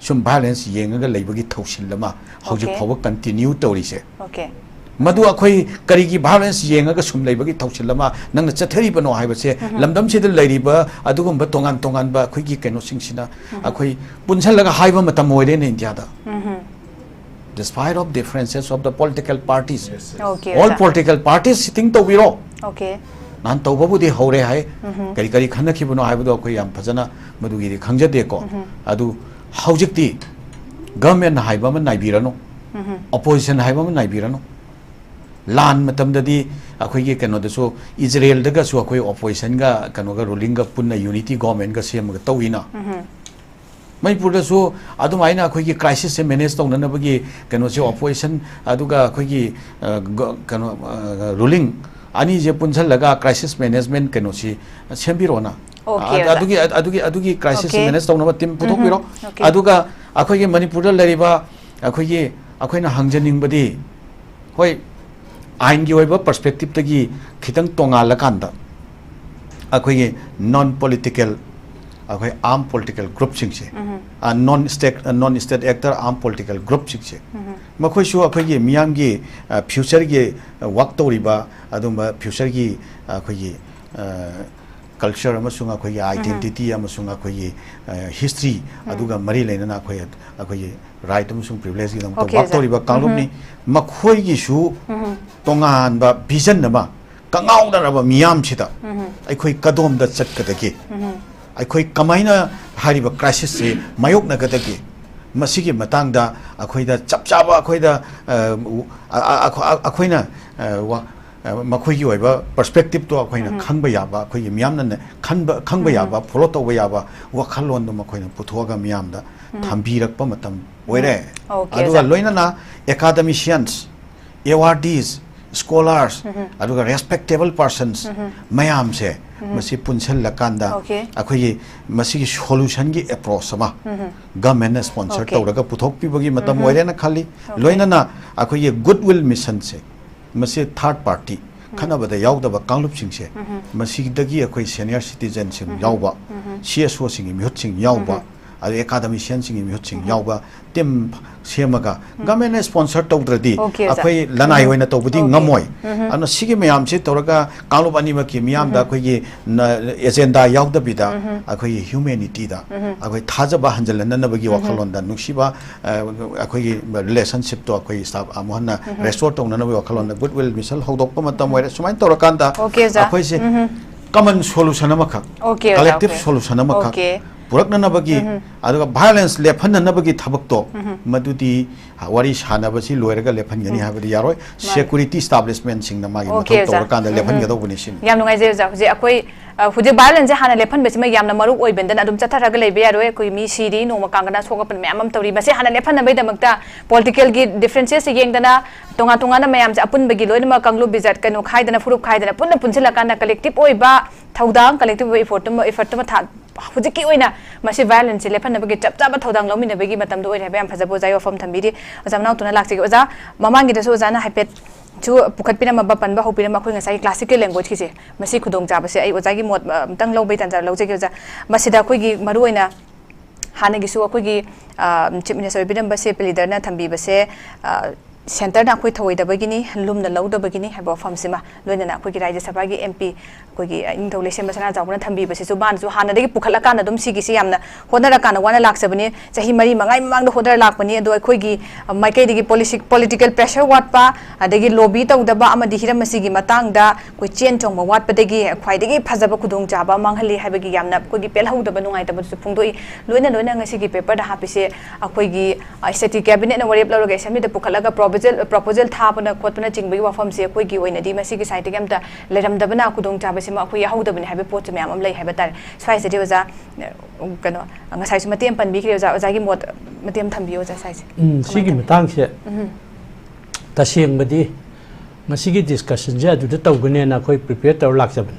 sum violence yengaga leibagi thausilama hojik phawa continue tori se Okay. madu akhoi karigi violence yengaga sum leibagi thausilama nangna chathari bano haibase lamdam sidil leiriba adugum ba tongan ba akhoi gi keno singsina akhoi punchalaga haiba matam oire ne india da despite of differences of the political parties Okay. all political parties sitting to biro Okay. nan to babu de hore hai kari khanna khibano haibu akhoi yam phajana madu gi khangjade ko adu haujikti government haiba man naibirano opposition haiba man naibirano lan matam dadi akhoi ge kano da so Israel daga so akhoi opposition ga kano ga ruling ga punna unity government ga sem ga tawina Manipur da so adu maina akhoi ge crisis se manage tawna na bagi kano se opposition adu ga akhoi ge kano ruling ani je punchal laga crisis management kano si sembiro na adugi crisis manage tawna ba team puthok biro aduga akhoi ge Manipur da lariba akhoi ge akhoi na hangjaning badi hoi ain gi oiba perspective tagi khitang tonga lakanda akhoi non political akhoi armed political group sing se non state actor armed political group sing se makhoi su akhoi gi miyam gi future gi work toriba adumba future gi akhoi gi culture amasung akhoi gi identity amasung akhoi gi history aduga mari leina akhoi right amasung privilege gi dam work toriba kanglum ni makhoi gi su tongan ba vision na ba kangau da ba miyam chida akhoi kadom da chat kadagi akhoi kamaina hariba crisis se mayok na kadagi masigi matang da akhoi da chapchaba akhoi da akhoi na makhoi gi oiba perspective to akhoi na khangba ya ba akhoi miyam na khangba ya ba follow to ya ba wakhalon do makhoi na puthoga miyam da thambirak pa matam oire aduga loina na academicians awardees scholars aduga respectable persons mayam se masi punchal lakanda akhoi masi solution gi approach sama government sponsor tawraga puthok pibagi matam oire na khali loina na akhoi goodwill mission se masi third party khana bada yaudaba kanglup sing se masi dagi akhoi senior citizen sing yauba CSO sing mihut sing yauba academician sing mihut sing yauba team semaga government sponsor tawdradi akhoi lanai hoina tawbudi ngamoi ana sigi mayam se tawraga kanglup ani ma ki miyam da akhoi agenda yauda bida akhoi humanity da akhoi thajaba hanjalana na bagi wakhalon da nuksiba akhoi relationship to akhoi staff amohana restore tawna na wakhalon da goodwill misal hodok pa matam wai sumain tawrakanda akhoi se common solution amakha collective solution amakha पुरक्ननबगी अदुगा violence लेफननबगी थबक्तो मदुदी वारी सानबसी लोयरगा लेफनगनी हाबदि यारोय security establishment सिंगना मागी मथौ तोरकांदा लेफनगदौबनि सिन याम नुंगाइजे जा हुजे अखोई हुजे वायलेंस हाना लेफन बेसिमा यामना मरु ओइबेंदन अदुम चथारगा लेबे यारोय कोई मी सीरी नोमा कांगना सोगपन मैम तौरी मसे हाना लेफन नबै दमकता पॉलिटिकल की डिफरेंसेस येंगदना तोंगा तोंगा मैम से अपुन बगी लोइनमा कांगलु बिजात कनो खाइदना फुरुप खाइदना पुन्ना पुनसिलकाना कलेक्टिव ओइबा थौदांग कलेक्टिव इफोर्ट था हुजे की ओइना मसे वायलेंस लेफनबगी चप चाबा थौदांग लौमिनबगी मतम दो ओइरे बेम फजबो जायो फम थंबिरी ओजा मनाउतुना लाक्सिगे ओजा ममांगी दसो ओजाना हाइपेट जो पुखटपिना मबा पनबा होपिना मखोय ngasai classical language kise masi khudong jaba se ai oja gi mot tang lobei tanjar lojege oja masida khoi gi maru oina hana gi su khoi gi chief minister biram base leader na thambi base center na khoi thoi dabagini lum na lou dabagini habo famsima loina na khoi gi rajya sabha gi mp khoi gi ingthole sem basana jawna thambi base su ban su hana degi pukhala kana dum sigi si yamna hodara kana wana laksabani chahi mari mangai mang do hodara lakpani ado khoi gi maikai degi political pressure watpa adegi lobby tawdaba amadi hiram masigi matang da koi chen chong ma watpa degi khwai degi phajaba khudong jaba manghali haibagi yamna khoi gi pel hawdaba nungai tabadu su phungdoi loina ngasi gi paper da hapise khoi gi state cabinet na warep loroga assembly da pukhalaga proposal thapana khotpana chingbagi wafam se khoi gi oina di masigi site gi amta leramdabana khudong jaba sima khoi yahawdabani haibe pot myam am lai haiba tar swai se oja kano ngasai su matem pan bi kre oja gi mot matem thambi oja sai se sigi matang se taseng badi masigi discussion ja du ta tawgane na khoi prepare taw laksaban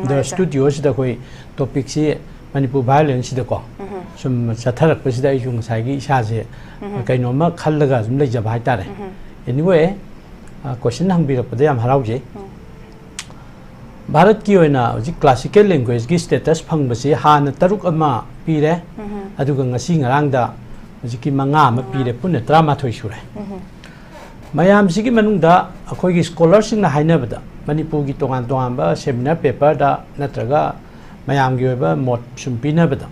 the studio sida khoi topic si manipur violence sida ko sum satharak pasida ai jung sai gi isa se kaino ma khallaga sum lai jaba hai tare anyway question hangbirak pada yam harauje Bharat की ओइना हजि classical language की status फंगबसे हान तरुक अमा पीरे अदुगा ngasi ngarang da हजि की मंगा अमा पीरे पुने 13 सुरे मयाम सिगी मनुंग दा अखोय की स्कॉलर सिंग ना हाइनबदा मणिपुर की तोगान तोगान बा सेमिनार पेपर दा नत्रगा मयाम की ओबा मोट सुम पिनबदा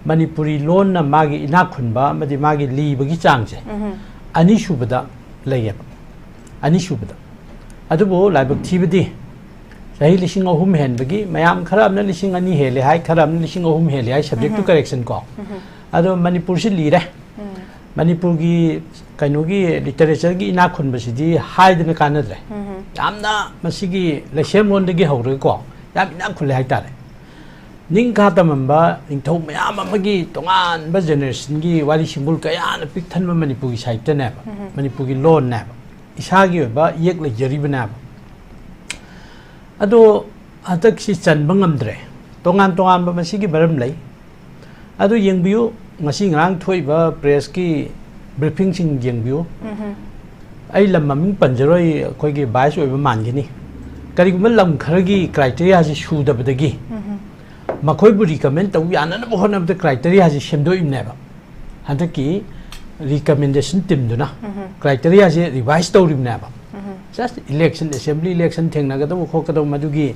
मणिपुरी लोन ना मागी इना खुनबा मदि मागी लीबगी चांगसे अनि सुबदा लैयब अनि सुबदा अदुबो लाइबक थिबदी सही लिसिंग अहुम हेनबगी मयाम खराब न लिसिंग अनि हेले हाय खराब न लिसिंग अहुम हेले हाय सब्जेक्ट टू करेक्शन को अदो मणिपुर से लीरे मणिपुर की कनो की लिटरेचर की इना खुनबसिदी हाइदन कानद्रे यामना मसिगी लेसेम लोनदगी हौरे को याम इना खुले हाय तारे निंग खातमबा निंथौ मयाम अमगी तोंगान बा जनरेशन की वाली सिंबल कया न पिकथन मणिपुर की साइट ने मणिपुर की लोन ने इसागी बा येक ले जरिबना अदो हतक si chanba ngamdre tongan tongan ba masigi baram lai ado yengbiu ngasi ngrang thoiba press ki briefing sing yengbiu ai lam maming panjaroi khoi gi bias oiba mangini kari gum lam kharagi criteria ji shu da badagi makhoi bu recommend taw yana na bohon of the criteria ji shemdo imne ba hantaki recommendation team duna criteria ji revise tawrim na ba just election assembly election thengna ga do khokado madugi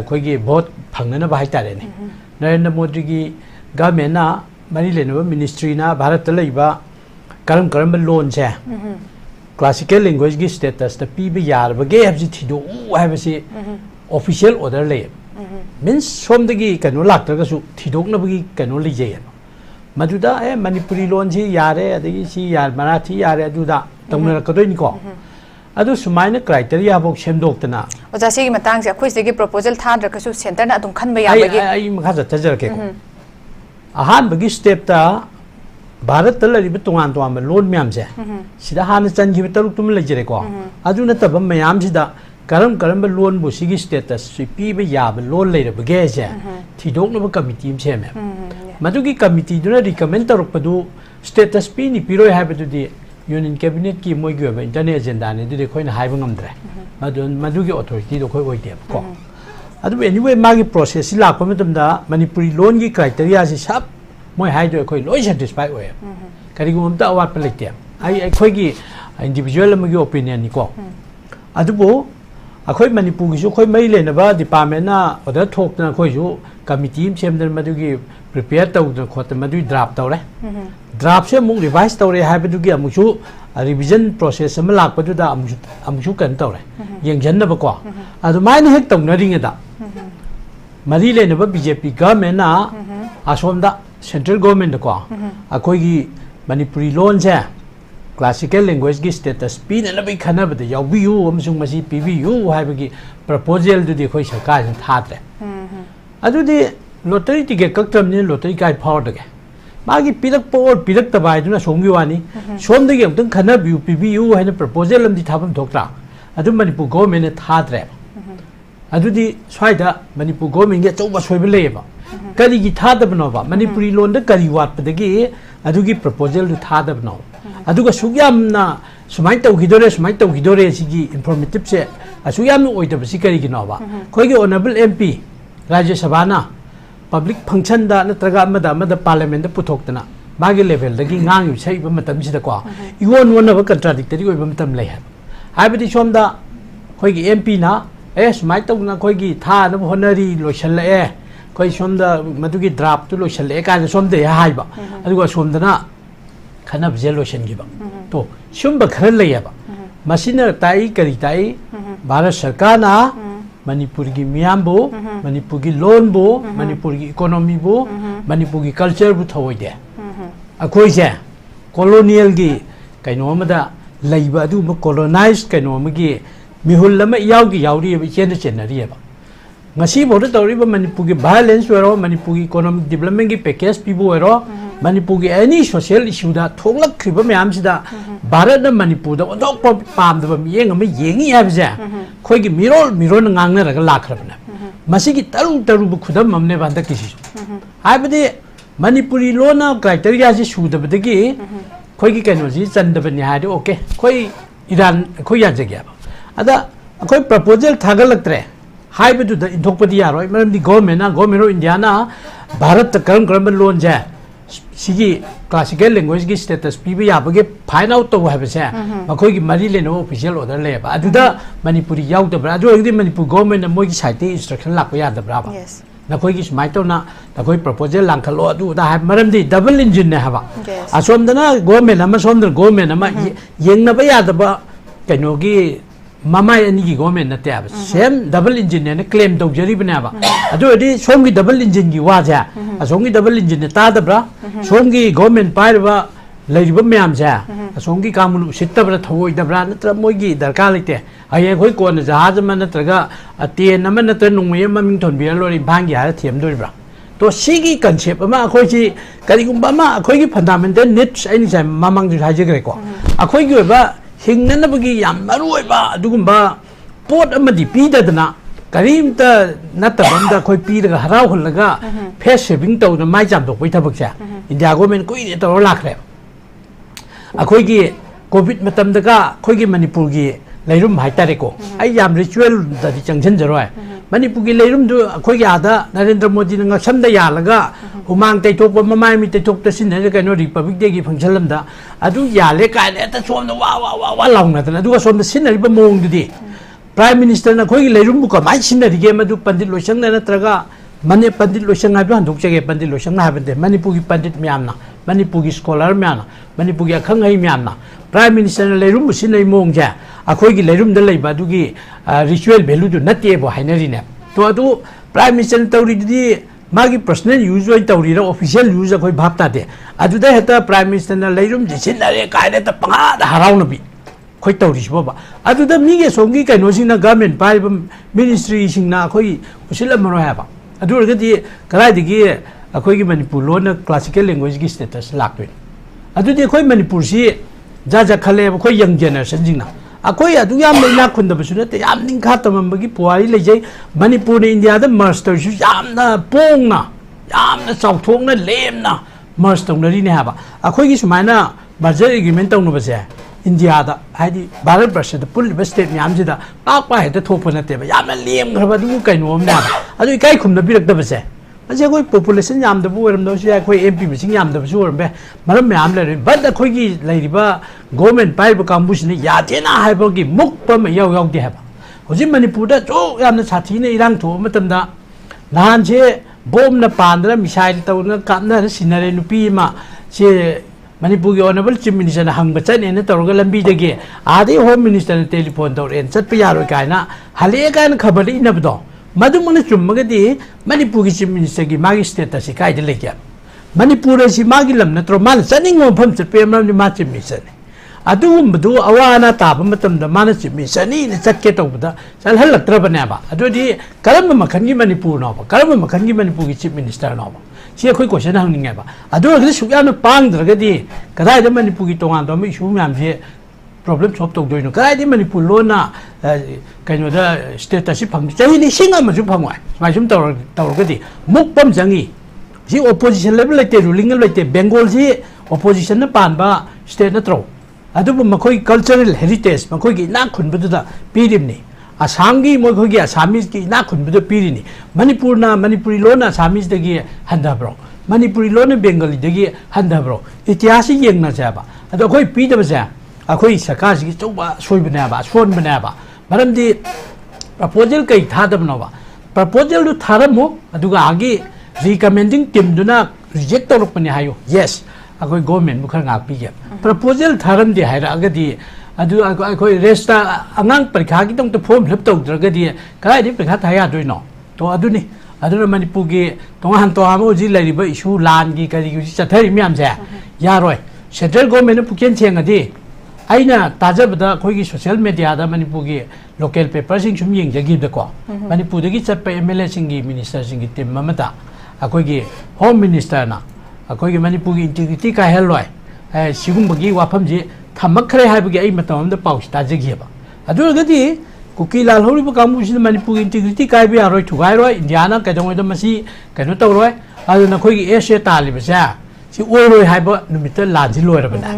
khoi gi vote phangna ba hai tare ne narendra modi gi government na mari lenaba ministry na bharat ta leiba karam loan se classical language gi status ta pi ba yar ba ge habji thido hai ba si official order le means som dagi kanu lak tra ga su thidok na ba gi kanu le je maduda manipuri loan ji yare adagi si yar marathi yare aduda tongna ka do ni ko अदु सुमाइना criteria बक सेमदोक्तना ओजा सिगी मतंग से अखोइ सिगी proposal था रखसु centre ना अदुम खनबा याबगी आई मखा जतजर के अहान बगी step ता भारत त लरिब तोंगान तोंगान लोन म्याम से सिदा हान चनगी तरुक तुम लजरे को अदु न तब म्याम सिदा करम लोन बु सिगी स्टेटस पी बे याब लोन लेरबगे से थिदोकनब कमिटी म सेमे मदुगी कमिटी दुना रिकमेंड तरुक पदु स्टेटस पी नि पिरोय हाबदुदी यूनियन कैबिनेट की मोई गयो इंटरनेट एजेंडा ने दुदे खोइन हाइबो ngamdre मदुगी अथॉरिटी दो खोइ ओइदे को अदु एनीवे मागी प्रोसेस ला पमतमदा मणिपुरी लोन की क्राइटेरिया से सब मोई हाइदो खोइ लोइ सैटिस्फाई ओए करिगुमता अवाट पे लेते आई खोइ की इंडिविजुअल मगी ओपिनियन नि को अदुबो अखोइ मणिपुर की जो खोइ मई लेनबा डिपार्टमेंट ना ऑर्डर थोकना खोइ जो कमिटी सेमदन मदुगी प्रिपेयर तौदन खोत मदुई ड्राफ्ट तौरे ड्राफ्ट से मुक रिवाइज तौरे हाबदुगी अमुसु रिवीजन प्रोसेस अम लाकपदुदा अमुसु कन तौरे यंगजनबको अदुमाइन हेक तौनरिंगदा मरी लेनबा बीजेपी गवर्नमेंट ना असोमदा सेंट्रल गवर्नमेंट को अखोगी मनपुरी लोन से क्लासिकल लैंग्वेज की स्टेटस पीनबी खनबद याबियू अमसुंग मसी पीबियू हाइबगी प्रपोजल दुदी खोई सरकार थात्रे अदुदी लॉटरी टिकेट कक्तमनि लॉटरी काय फावदगे मागी पिरक और पिरक तबायदुना सोंगी वानी सोमदगी अमतंग खनबियू पीबियू हाइना प्रपोजल अमदि थाबम थोक्ता अदु मणिपुर गवर्नमेंट थात्रे अदुदी स्वाइदा मणिपुर गवर्नमेंट गे चौबा सोइबे लेबा करिगी थादबनोबा मणिपुरी लोन करी वाटपदगी अदुगी प्रपोजल दु थादबनो अदुगा सुग्यामना सुमाइ तौगिदोरे सिगी इन्फॉर्मेटिव से असुग्याम ओइदबसि करिगिनोबा खोइगी ऑनरेबल एमपी राज्य सभा पब्लिक फंक्शन दा नत्रगा अमदा पार्लियामेंट दा पुथोक्तना मागे लेवल दगी ngang सैब मतम सिदा को इवन वनब कंट्राडिक्टरी ओइब मतम लै हाइबदि सोमदा खोइगी एमपी ना सुमाइ तौना खोइगी था न होनरी लोइसल्ले खोइ सोमदा मदुगी ड्राफ्ट तु लोइसल्ले कान सोमदे हाइबा अदुगा सोमदना खनब जे लोइसनगिबा तो सुंब खर लैयबा मसिना ताई करी ताई भारत सरकार ना मणिपुर की मियामबो मणिपुर की लोन बो मणिपुर की इकोनॉमी बो मणिपुर की कल्चर बो थवोइदे अखोइ जे कॉलोनियल की कैनो अमदा लैबा अदु म कॉलोनाइज कैनो अमगी मिहुल अमा यावगी यावरी chain चेनरियबा ngasi bodo tawriba manipur ki violence wero manipur ki economic development ki package pibo wero manipur ki any social issue da thoglak khiba myam sida bharat na manipur da odok pam da yeng ama yengi habja khoi ki mirol ngangna raga lakhrabna masi ki taru bu khudam mamne banda kisi haibadi manipuri lona criteria ji suda badagi khoi ki kaino ji chandabani hadi okay khoi iran khoi ya jagya ada khoi proposal thagalaktre हाइबदु द इंथोकपदि यारोय मरमदि government of India ना भारत त करम लोन जे सिगी क्लासिकल लैंग्वेज की स्टेटस पीबे याबगे फाइन आउट तो हाबसे मखोय की मरी लेनो ऑफिशियल ऑर्डर लेबा अदुदा मणिपुरी याउदब्रा अदु अगदि मणिपुर गवर्नमेंट मोय की साइट इंस्ट्रक्शन लाको यादब्रा बा नखोय की स्माइट तोना नखोय प्रपोजल लांखलो अदु दा हाब मरमदि डबल इंजन ने हाबा असोमदना गवर्नमेंट अमा सोमदर गवर्नमेंट अमा येंगनबा यादबा कैनोगी मामाय अनि की गवर्नमेंट नते अब सेम डबल इंजन ने क्लेम तौजरी बनेबा अदु अदि सोमगी डबल इंजन की वाजा असोमगी डबल इंजन ने तादब्रा सोमगी गवर्नमेंट पाइरबा लैरिबा म्याम जा असोमगी कामुलु सित्तब्रा थवोइदब्रा नत्र मोइगी दरकार लेते अये खोइ कोन जहाज म नत्रगा तेन म नत्र नुंगय ममिंग थोनबिरा लोरि भांगी हार थेमदोरिब्रा तो सिगी कॉन्सेप्ट अमा अखोइसी करिगुम्बा मा अखोइगी फंडामेंटल नीड्स एनी साइ मामांग जु हाइजग्रे को अखोइगी ओबा हिंगनबगी याम मरुइबा अदुगुम्बा पोट अमदि पीददना करीमता नतबंदा खोइ पीरगा हराव हलगा फेस सेविंग तौद माइ जाम दोपै थबकसा इंडिया गवर्नमेंट कोइ तौर लाखरे अखोइगी कोविड मतमदगा खोइगी मणिपुर की लैरुम हाइतारेको आई याम रिचुअल ददि चंगजन जरोय मणिपुर की लैरुम दु अखोइगी आदा नरेंद्र मोदी नंगा समदा यालगा उमांग तैथोप ममाय मी तैथोप तसिन ने कैनो रिपब्लिक डे की फंक्शन लमदा अदु याले कायले त सोम वा लाउनदना अदु सोम सिनरिबा मोंग दुदी प्राइम मिनिस्टर न खोइगी लैरुम को माइ सिनरिगे मदु पंडित लोइसंग नत्रगा मने पंडित लोइसंग हाबो हंदोकजेगे पंडित लोइसंग हाबदे मणिपुर की पंडित म्यामना मणिपुर की स्कॉलर म्याना मणिपुर की अखंगै म्यामना प्राइम मिनिस्टर लैरुम सिनै मोंगजा अखोइगी लैरुम द लैबा दुगी रिचुअल वैल्यू दु नतेबो हाइनरिने तो अदु प्राइम मिनिस्टर तौरिदि मागी पर्सनल यूज ओइ तौरिरा ऑफिशियल यूज अखोइ भाबता दे अदुदा हेता प्राइम मिनिस्टर न लैरुम जिसिनरे कायदे त पंगा हराउनबी खोइ तौरिसबा अदुदा मिगे सोंगी कैनोसिंग ना गवर्नमेंट पाइब मिनिस्ट्री सिंगना अखोइ उसिलमरो हाबा अदुरगदि कराइदिगी अखोइगी मणिपुर लोन क्लासिकल लैंग्वेज की स्टेटस लाक्वे अदुदि अखोइ मणिपुर सि जा खले अखोइ यंग जनरेशन जिंगना अखोइ अदु याम लेना खुंदबसु नते याम निंखा तमबगी पुवारी लेजै मणिपुर ने इंडिया द मर्ज तौसु यामना पोंगना यामना चौथोंना लेमना मर्ज तौनरी ने हाबा अखोइगी सुमाइना मर्जर एग्रीमेंट तौनबसे इंडिया दा हाइदि भारत वर्ष द पुलिब स्टेट याम जिदा पाक हेत थोप नतेबा यामना लेम खरबा दु कैनो हमना अदु इकाइ खुमना बिरक्तबसे अजे कोई पॉपुलेशन याम दबु ओरमदोसु या कोई एमपी मिसिंग याम दबसु ओरमबे मरम याम ले बट अखोइगी लैरिबा गवर्नमेंट पाइब कांबुसने यादेना हाइबगी मुक्पम याव यावदे हाबा होजि मणिपुर दा जो यामना साथीने इरांग थो मतमदा नान से बोम न पांद्रा मिसाइल तौना कामना सिनरे नुपी मा से मणिपुर की ऑनरेबल चीफ मिनिस्टर हंग चने ने तौरग लंबी दगे आदे होम मिनिस्टर टेलीफोन तौर एन चट यारो कायना हले कायना खबर इनबदो मधु मन चुम्मगदी मणिपुर की चीफ मिनिस्टर की मागी स्टेटस कायदे लेके मणिपुर से मागी लम नत्रो मान चनिंग मफम चपे मरम मा चीफ मिनिस्टर ने अदुगुम्बदु अवाना ताब मतमदा माना चीफ मिनिस्टर नि चटके तौबदा चलहलत्रबनेबा अदुदि करम मखनगी मणिपुर नोबा करम मखनगी मणिपुर की चीफ मिनिस्टर नोबा सी अखोई क्वेश्चन हंगनिंगेबा अदुगदि सुयानो पांगद्रगदि कदायदा मणिपुर की तोंगान दो इशू म्याम से प्रॉब्लम सॉल्व तौदोइनो कदायदि मणिपुर लोना कइनोदा स्टेटस फंग चाहि लिसिंग अमजु फंगवाय माइसुम तौरगदि मुक्पम जंगी सी ओपोजिशन लेवल लेते रूलिंग लेते बेंगोल सी ओपोजिशन न पानबा स्टेट नत्रो अदुबु मखोई कल्चरल हेरिटेज मखोई की ना खुनबदुदा पीरिमनी असम की मखोई असामीज की ना खुनबदु पीरिनी मणिपुर ना मणिपुरी लोन असामीज दगी हंदाब्रो मणिपुरी लोन बेंगली दगी हंदाब्रो इतिहास येंगना जाबा अदो अखोई पीदबजा अखोई सरकार की चौबा सोइबनेबा सोनबनेबा मरमदी प्रपोजल कई थादबनोबा प्रपोजल दु थारमो अदुगा आगे रिकमेंडिंग टीम दुना रिजेक्ट तौरपने हायो यस अखोई गवर्नमेंट मुखर ngapi प्रपोजल थारम दे हायरागदी अदु अखोई रेस्टा अंगांग परीक्षा की तंग फॉर्म फिल तौद्रगदी कायदि परीक्षा थाया दोइनो तो अदुनी अदुना मणिपुर की तोहान तोहाम ओजि लाइरिबा इशू लान की करी की चथरी म्याम जे यारोय सेंट्रल गवर्नमेंट पुकेन छेंगदी आइना ताजबदा अखोई सोशल मीडिया दा मणिपुर की लोकल पेपर सिंग सुम येंगजगिबदको मणिपुर दगी चटपा एमएलए सिंग की मिनिस्टर सिंग की टीम ममता अखोई की होम मिनिस्टर ना अखोई मणिपुर की इंटीग्रिटी का हेलोय सिगुम्बगी वाफम जी थमखरे हाइबगी आई मतम द पाउस ताजगिबा अदुगदी कुकी लाल होरिबो कामुसि मणिपुर इंटीग्रिटी कायबे आरोय थुगायरोय इंडियाना कदमोय द मसी कनो तौरोय अदुना खोई एसे तालिबसा सि ओरोय हाइबो नुमित लाजि लोयरबना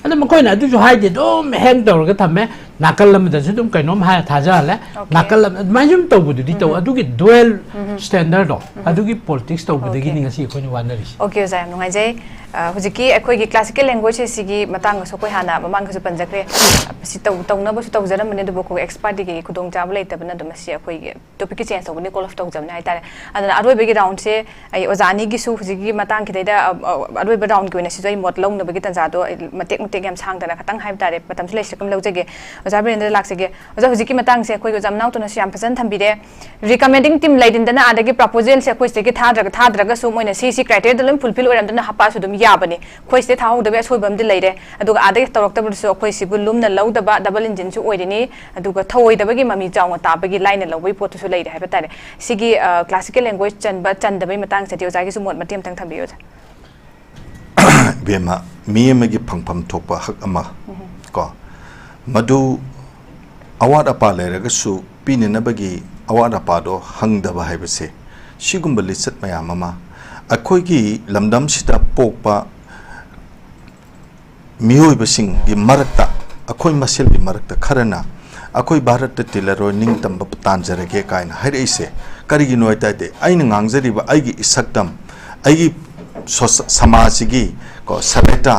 अदु मखोयना अदुजु हाइदे दोम हेंग तौरगा थमे नाकल लमदसु दुम कैनोम हाय थाजाले नाकल माइजुम तौबुदुदि तौ अदुगी दुएल स्टैंडर्ड दो अदुगी पॉलिटिक्स तौबुदगी निंगसी खोनि वानरिस ओके जाय नुंगाइजै हुजिकी अखोइगी क्लासिकल लैंग्वेज सिगी मतंग सोकोय हाना ममांगसु पंजक्रे सि तौनबसु तौजरमने दुबो को एक्सपर्ट दिगी खुदोंग चाब लेतबना दुमसि अखोइगी टॉपिक की चेंज तौबने कॉल ऑफ तौजमने हाइतारे अदना अरोइबेगी राउंड से आई ओजानी गिसु हुजिगी मतंग किदैदा अरोइबे राउंड की ओइना सिजै मोट लौनबगी तंजादो मतेक मतेक याम सांगदना खतंग हाइबतारे मतमसु लेसकम लौजगे ओजा बिरेंद्र लाक्सेगे ओजा हुजिकी मतंग से अखोइगो जमनाउतोना सियाम फजन थंबिरे रिकमेंडिंग टीम लाइदिनदना आदगी प्रपोजल से अखोइसेगी थाद्रगा सु मोइना सी क्राइटेरिया दलम फुलफिल ओइरमदना हपासु दुम याबने खोइसे थाउदबे असोइबमदि लैरे अदुगा आदगे तौरक्तबसु अखोइसिबु लुमना लौदबा डबल इंजिन सु ओइरिनी अदुगा थौइदबगी ममी चाउंगा ताबगी लाइन लौबै पोतसु लैरे हाइबतारे सिगी क्लासिकल लैंग्वेज चंदबई मतंग से दियोजागी सु मोट मतेम तंग थंबियो बेमा मियमगी फंगफम थोपा हक अमा को मधु अवाद अपा लेरगसु पिनेनबगी अवाद अपादो हंगदबा हाइबसे सिगुम्बा लिसत मयाम अमा अखोइगी लमदम सिदा पोकपा मियोइबसिंगी मरक्ता अखोइ मसेलगी मरक्ता खरना अखोइ भारत तिलरो निंगतंब तांजरगे कायना हाइरेसे करिगिनो आइताते आइना ngangjariba आइगी इसक्तम आइगी समाजगी को सरेटा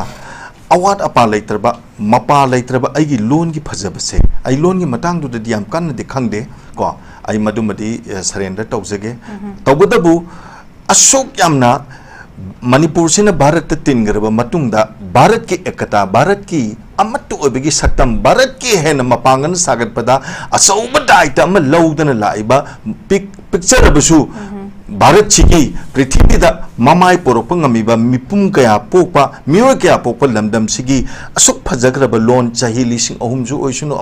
अवाद अपा लेत्रबा मपा लेत्रबा आइगी लोन की फजबसे आई लोन की मतंग दुदि याम कन्नदि खंगदे को आई मदुमदि सरेंडर तौजगे तौगदबु अशोक यामना मणिपुर से भारत तिनगरब मतुंगदा भारत की एकता भारत की अमत्तु ओबगी सक्तम भारत की हेन मपांगन सागतपदा असौब दायित्व अम लौदना लाइबा पिक्चर अबसु भारत छिकी पृथ्वी दा ममाय पोरप ngamiba mipum kaya pokpa miyo kaya pokpa lamdam sigi asuk phajagraba loan chahi lising ahumju oisunu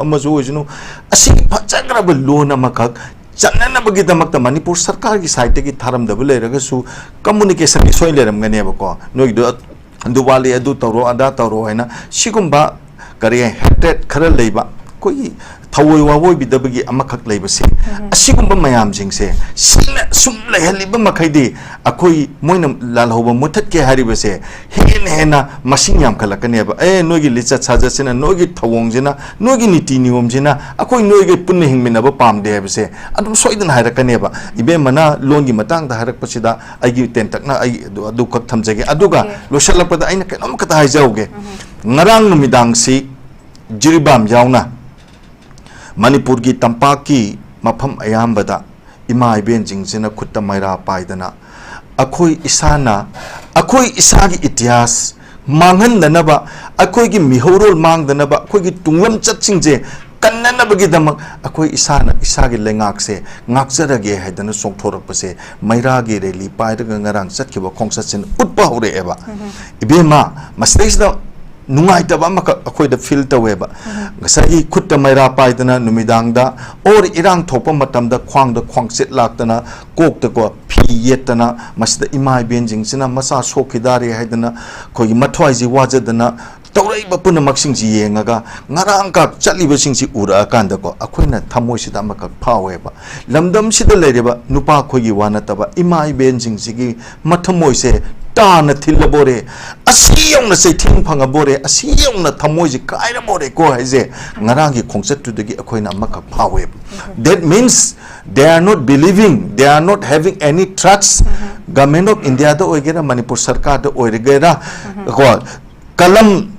amasu oisunu asi phajagraba loan amakak चन्नबगी दमक मणिपुर सरकार की साइड की थारम दब लेरगसु कम्युनिकेशन की सोय लेरमगनेबको नोइदो दुवाली अदु तौरो अदा तौरो हैना सिगुम्बा करी हेटेड खर लेबा कोई थवोय वावोय बिदबगी अमखक लेबसे असिगुम्बा मयाम जिंगसे सिना सुम लेहलिबा मखैदि अखोई मोइना लालहोबा मुथत के हारिबसे हेना मसिंग याम खलकनेबा ए नोगी लिचा साजसिना नोगी थवोंगजिना नोगी नीति नियमजिना अखोई नोगी पुन्ने हिंगमिनबा पामदे हबसे अदुम सोइदन हारकनेबा इबे मना लोनगी मतंग दा हारकपसिदा आइगी टेंटकना आई अदु खक थमजगे अदुगा लोशलकपदा आइना केनोम कता हाइजाउगे ngarang numidangsi jiribam yauna Manipur की तंपाक की मफम अयाबदा इमा इबेन जिंगजना खुत्ता मैरा पाइदना अखोई इसाना अखोई इसागी इतिहास मांगनदनबा अखोई की मिहोरोल मांगदनबा अखोई की तुंगलम चतसिंगजे kannanabagidamag akoi isana isagi lengakse ngakjarage haidana songthorakpase mairagi reli pairaga ngarang chatkiba khongsatsin utpa hore eba ibema masdaisda nungaitaba amaka akoida feel taweba ngasai khutta maira paidana numidangda or irang thopa matamda khwangda khwangset laktana kokta ko phi yetana masda imai benjing sina masa sokhidari haidana khoi mathwai ji wajadana tawraiba punamak singji yengaga ngarang ka chaliba singji ura kanda ko akoina thamoi sida amaka phaweba lamdam sida leireba nupa khogi wana taba imai benjing sigi mathamoi se tana thilabore asiyong na sei thing phangabore asiyong na thamoi ji kaira bore ko haije ngarangi khongsat tu degi akoina amaka phawe that means they are not believing, they are not having any trust government of India da oigera Manipur sarkar da oigera ko kalam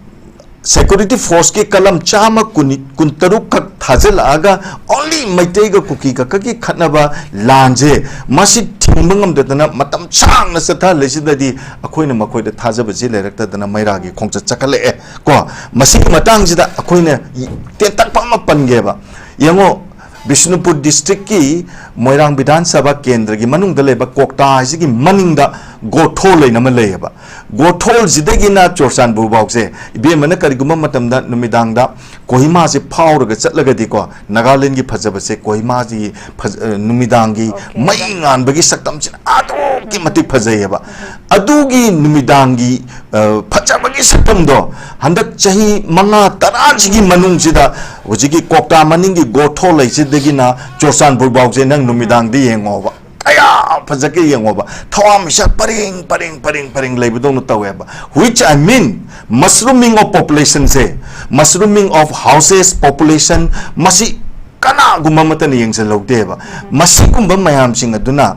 security force ke kalam chama kuntaruk kak thajal aga only maitei ga kuki ka ki khatnaba lanje masi thingmangam dadana matam chang na satha lesidadi akoina makoida thajaba ji lerakta dana mairagi khongcha chakale ko masi matang jida akoina te takpa ma pangeba yango Bishnupur district ki Moirang Bidhan Sabha Kendra ki manung daleba kokta isi ki maningda gothol ay naman layaba gothol zidagi na chorsan bubawag se ibi mana kariguma matamda numidangda Kohima se power ga chatlaga di ko Nagaland ki phajaba se Kohima ji numidangi maingan bagi saktam chin adu ki mati phajayaba adu ki numidangi phajaba ki saktam do handak chahi manga taran ki manung sida wajiki kokta maningi gothol ay degi na chorsan bubawag se nang numidang di yengoba kaya phajake yengoba thawam sha paring leibudong taweba which I mean mushrooming of population se mushrooming of houses population masi kana gumamata ni yeng sa logdeba masi kumba mayam sing aduna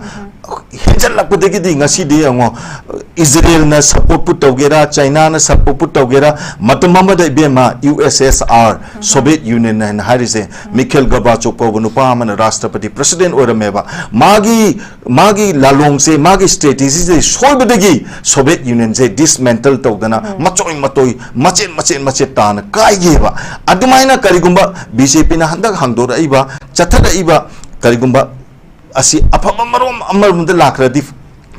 henjal lakudegi di ngasi di ngo Israel na support put tawgera China na support put tawgera matamama da ibema USSR Soviet Union na harise Mikhail Gorbachev ko nupa man Rashtrapati president orameba magi lalong se magi strategy se soibedegi Soviet Union se dismantle tawdana matoi machet tan kaigeba adumaina karigumba BJP na handak hangdora iba chathara iba karigumba asi apama marom da lakradi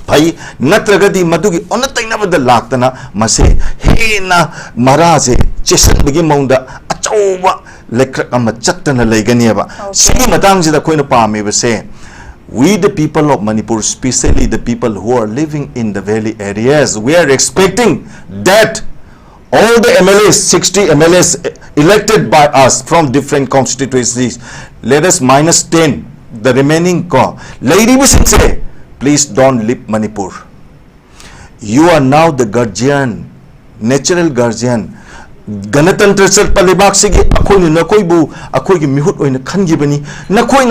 pai natragadi madugi onataina bada laktana mase hena maraje chesan bigi maunda achauba lekrak ama chattana leiganiaba sigi matangjida koina pame base we the people of Manipur, especially the people who are living in the valley areas, we are expecting that all the MLAs, 60 MLAs elected by us from different constituencies, let us minus 10 the remaining ko lady bising say please don't leave Manipur. You are now the guardian, natural guardian. Ganatantra sir palibak sige akoy na koy bu akoy gi mihut oy na khangi bani na akoy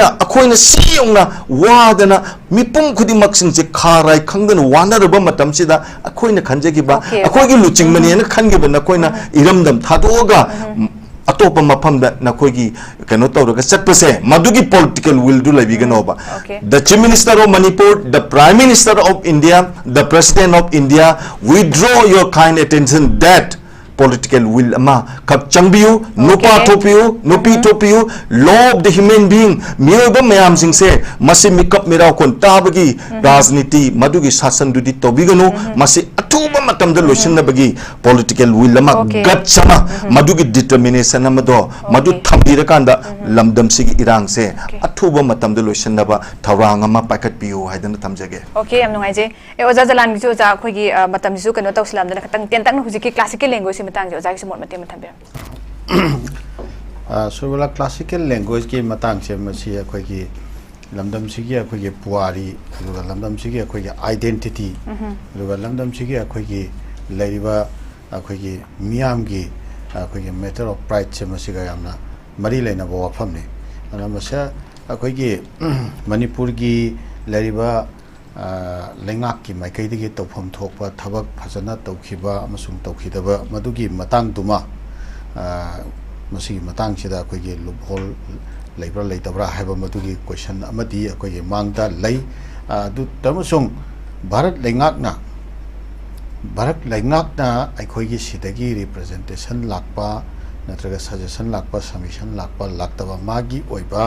na siyong na wada na mipum khudi maksin se kharai khangdan wana raba matam sida akoy na khanje gi ba akoy gi luching mani na khangi ba na koy na iramdam thadoga atopa mapamda na kogi kano tawraga chatpase madugi political will do labiganoba the chief minister of Manipur, the prime minister of India, the president of India, withdraw your kind attention that political will ama kap changbiu nupa topiu nupi topiu law of the human being mioba mayam sing se masi mikap mira kon tabagi rajniti madugi sasan dudi tobigano masi atuba matam da lotion na bagi political will ama gat sama madugi determination amado madu thambira kanda lamdam sigi irang se atuba matam da lotion na ba thawang ama pakat piu haidana thamjage okay am nungai je e oja jalan gi oja khoi gi matam su kano tawslam dana khatang tentang na hujiki classical language matang jo jai semot mate mathambira Surbala classical language ki matang se masi akhoi gi lamdam sigi akhoi gi puari aduga lamdam sigi akhoi gi identity aduga lamdam sigi akhoi gi laiba akhoi gi miyam gi akhoi gi matter of pride se masi ga yamna mari leina bo wafam ne ana masa akhoi gi Manipur gi laiba lengak ki maikai digi tawpham thokpa thabak phajana tawkhiba amasung tawkhidaba madugi matang duma masi matang sida akhoi gi loophole leibra leitabra haiba madugi question amadi akhoi gi mangda lei du tamasung bharat lengak na akhoi gi sidagi representation lakpa नत्रगा suggestion लाकपा submission लाकपा लाक्तबा मागी ओइबा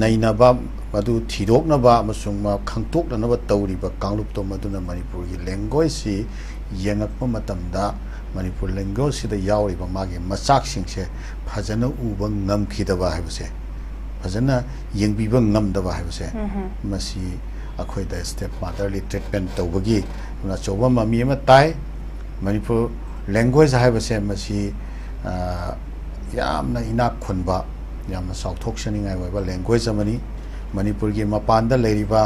नैनबा मदु थिदोकनबा अमसुंग मा खंगतोकनबा तौरिबा कांगलुपतो मदुना मणिपुर की language सी यंगकपा मतमदा मणिपुर लैंग्वेज सिदा यावरिबा मागी मचाकसिंगसे फजना उबा ngमखिदबा हाइबसे फजना यंगबिबा ngमदबा हाइबसे मसी अखोइदा स्टेप मदरली ट्रीटमेंट तौबगी ना चौबा ममी अमा ताई मणिपुर लैंग्वेज हाइबसे मसी यामना इनाक खुनबा यामना साउथोक्सनिंगाय ओइबा लैंग्वेज अमनी मणिपुर की मपानदा लेरिबा